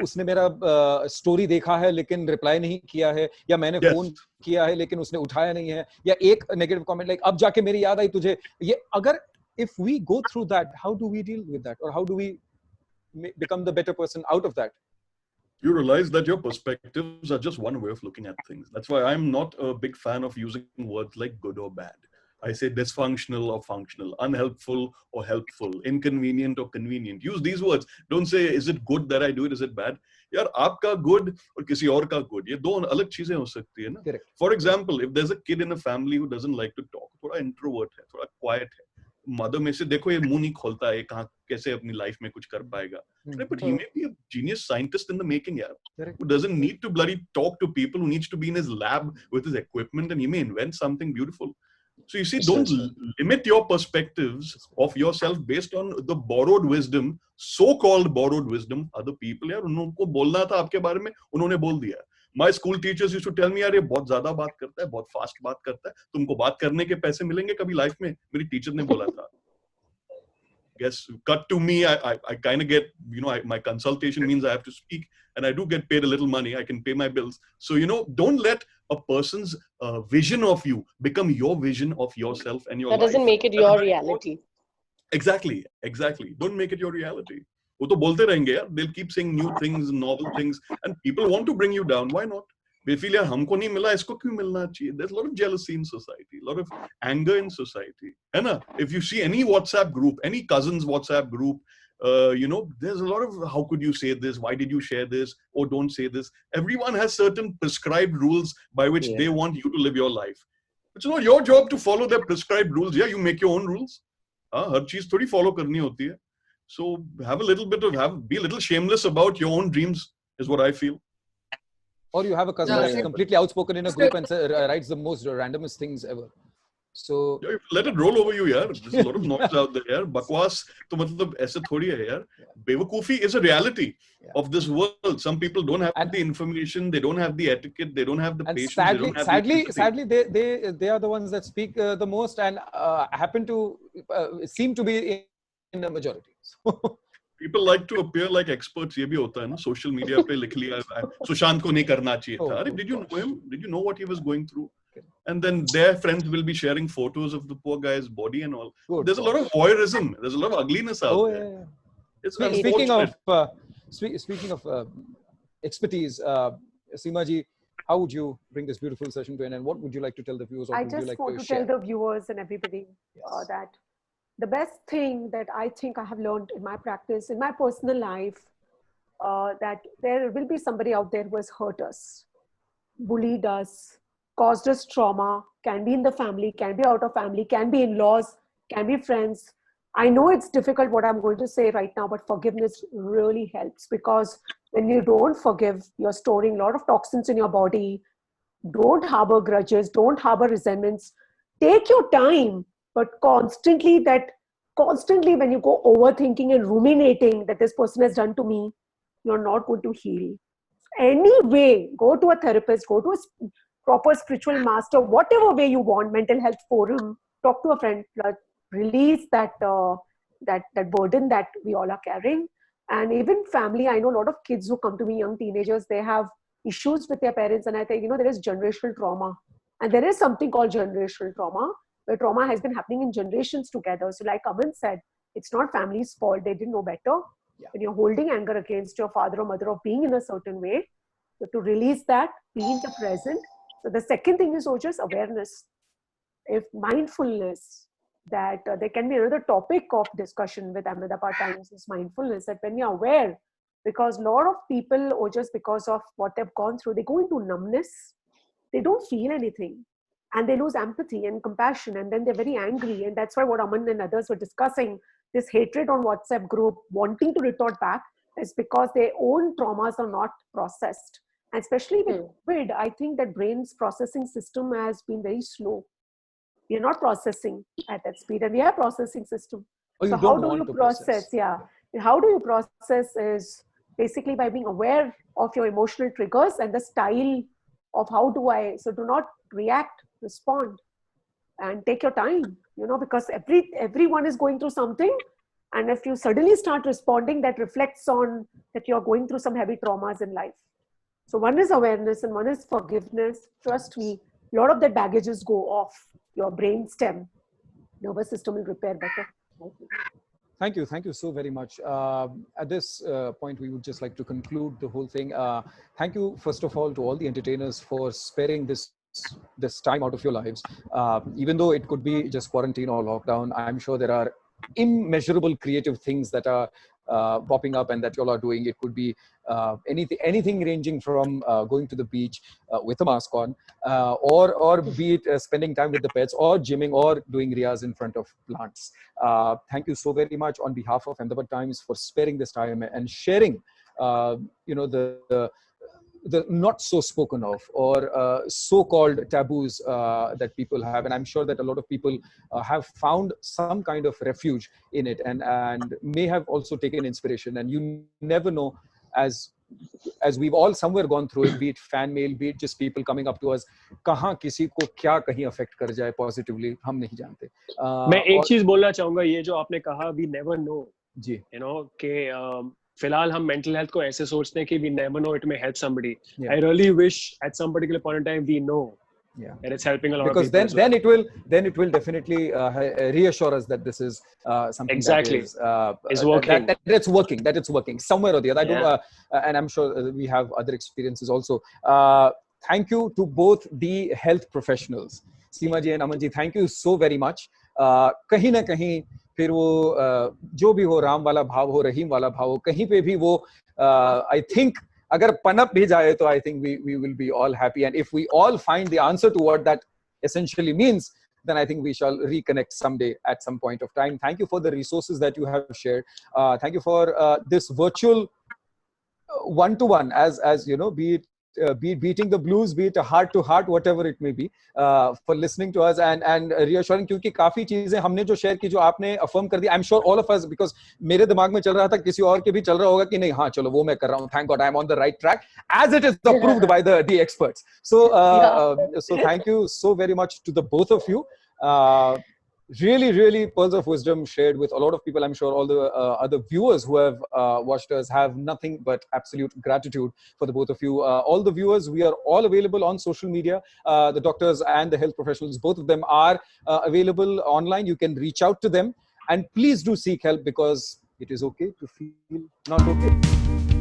उसने मेरा story देखा है लेकिन reply नहीं किया है, या मैंने phone किया है लेकिन उसने उठाया नहीं है, या एक negative comment like अब जाके मेरी याद आई तुझे, ये अगर if we go through that, how do we deal with that, or how do we become the better person out of that? You realize that your perspectives are just one way of looking at things. That's why I'm not a big fan of using words like good or bad. I say dysfunctional or functional, unhelpful or helpful, inconvenient or convenient. Use these words. Don't say, is it good that I do it? Is it bad? यार आपका good और किसी और का good, ये दो अलग चीजें हो सकती है ना. For example, if there's a kid in a family who doesn't like to talk, थोड़ा introvert है, थोड़ा quiet है, मदर में से देखो ये मुंह नहीं खोलता है, कहाँ कैसे अपनी लाइफ में कुछ कर पाएगा. But he may be a genius scientist in the making, yaar, who doesn't need to bloody talk to people, who needs to be in his lab with his equipment, and he may invent something beautiful. So you see, don't limit your perspectives of yourself based on the borrowed wisdom, so-called borrowed wisdom, other people. यार उनको बोलना था आपके बारे में, उन्होंने बोल दिया. My school teachers used to tell me, यार ये बहुत ज्यादा बात करता है, बहुत फास्ट बात करता है, तुमको बात करने के पैसे मिलेंगे कभी लाइफ में. मेरी टीचर ने बोला था. Guess cut to me, I kind of get, my consultation means I have to speak, and I do get paid a little money. I can pay my bills. So, don't let a person's vision of you become your vision of yourself and your life. That doesn't make it your reality. Exactly. Don't make it your reality. वो तो बोलते रहेंगे यार. They'll keep saying new things, novel things, and people want to bring you down. Why not? They feel यार हमको नहीं मिला, इसको क्यों मिलना चाहिए? There's a lot of jealousy in society, a lot of anger in society. है ना? If you see any WhatsApp group, any cousin's WhatsApp group, there's a lot of, how could you say this? Why did you share this? Or don't say this. Everyone has certain prescribed rules by which they want you to live your life. It's not your job to follow their prescribed rules. Yeah, you make your own rules. हर चीज थोड़ी follow करनी होती है. So have a little bit of, be a little shameless about your own dreams is what I feel. Or you have a cousin that's completely outspoken in a group and writes the most randomest things ever. So yeah, let it roll over you, yaar. There's a lot of noise out there, yaar. Bakwas, to matlab aise thodi hai, yaar. Bewakoofi is a reality of this world. Some people don't have the information, they don't have the etiquette, they don't have the patience, they don't have the empathy. Sadly, they are the ones that speak the most and happen to seem to be in the majority. People like to appear like experts. ये भी होता है ना, social media पे लिख लिया सुशांत को नहीं करना चाहिए था. अरे, did you know him? Did you know what he was going through? And then their friends will be sharing photos of the poor guy's body and all. There's a lot of voyeurism. There's a lot of ugliness out there. Yeah. It's speaking of expertise, Seema ji, how would you bring this beautiful session to an end? What would you like to tell the viewers? I just want to tell the viewers and everybody that the best thing that I think I have learned in my practice, in my personal life, that there will be somebody out there who has hurt us, bullied us, caused us trauma, can be in the family, can be out of family, can be in-laws, can be friends. I know it's difficult what I'm going to say right now, but forgiveness really helps, because when you don't forgive, you're storing a lot of toxins in your body. Don't harbor grudges, don't harbor resentments. Take your time, but constantly when you go overthinking and ruminating that this person has done to me, you're not going to heal. Anyway, go to a therapist, go to a proper spiritual master, whatever way you want, mental health forum, talk to a friend, release that burden that we all are carrying. And even family, I know a lot of kids who come to me, young teenagers, they have issues with their parents, and I think, there is generational trauma, and there is something called generational trauma, where trauma has been happening in generations together. So like Aman said, it's not family's fault, they didn't know better. When you're holding anger against your father or mother of being in a certain way, you have to release that, be in the present. So the second thing is Ojas, awareness. If mindfulness, that there can be another topic of discussion with Ahmedabad Times is mindfulness, that when you're aware, because a lot of people, or just because of what they've gone through, they go into numbness, they don't feel anything, and they lose empathy and compassion, and then they're very angry. And that's why what Aman and others were discussing, this hatred on WhatsApp group, wanting to retort back, is because their own traumas are not processed. And especially with COVID, I think that brain's processing system has been very slow. We are not processing at that speed, and we have a processing system. So how do you process? How do you process is basically by being aware of your emotional triggers and the style of how do I, so do not react, respond, and take your time, because everyone is going through something. And if you suddenly start responding, that reflects on that you're going through some heavy traumas in life. So one is awareness and one is forgiveness. Trust me, a lot of that baggages go off. Your brain stem, nervous system will repair better. Thank you so very much. At this point, we would just like to conclude the whole thing. Thank you, first of all, to all the entertainers for sparing this time out of your lives. Even though it could be just quarantine or lockdown, I'm sure there are immeasurable creative things that are popping up and that you all are doing. It could be anything ranging from going to the beach with a mask on, or be it spending time with the pets, or gymming, or doing riyas in front of plants. Thank you so very much on behalf of Ahmedabad Times for sparing this time and sharing the not so spoken of or so-called taboos that people have. And I'm sure that a lot of people have found some kind of refuge in it and may have also taken inspiration. And you never know, as we've all somewhere gone through it, be it fan mail, be it just people coming up to us, kahan kisi ko kya kahin affect kar jaye positively, hum nahi jante. मैं एक चीज बोलना चाहूंगा, ये जो आपने कहा, we never know, जी, कि फिलहाल हम मेंटल हेल्थ को ऐसे सोचते हैं कि we never know it may help somebody. I really wish at some particular point in time we know that it's helping a lot of people. Because then it will definitely reassure us that this is something that is working. That it's working somewhere or the other. I don't, and I'm sure we have other experiences also. Thank you to both the health professionals, Seema ji and Aman ji. Thank you so very much. कहीं ना कहीं फिर वो जो भी हो, राम वाला भाव हो, रहीम वाला भाव हो, कहीं पे भी वो I think अगर पनप भी जाए तो I think we will be all happy. And if we all find the answer to what that essentially means, then I think we shall reconnect someday at some point of time. Thank you for the resources that you have shared. Thank you for this virtual one-to-one, as you know, be it be it beating the blues, be it a heart to heart, whatever it may be, for listening to us and reassuring. क्योंकि काफी चीजें हमने जो share की, जो आपने affirm कर दी, I'm sure all of us, because मेरे दिमाग में चल रहा था, किसी और के भी चल रहा होगा कि नहीं, हाँ चलो वो मैं कर रहा हूँ, thank God I'm on the right track, as it is approved by the experts. So so thank you so very much to the both of you. Really pearls of wisdom shared with a lot of people. I'm sure all the other viewers who have watched us have nothing but absolute gratitude for the both of you. All the viewers, we are all available on social media. The doctors and the health professionals, both of them are available online. You can reach out to them, and please do seek help, because it is okay to feel not okay.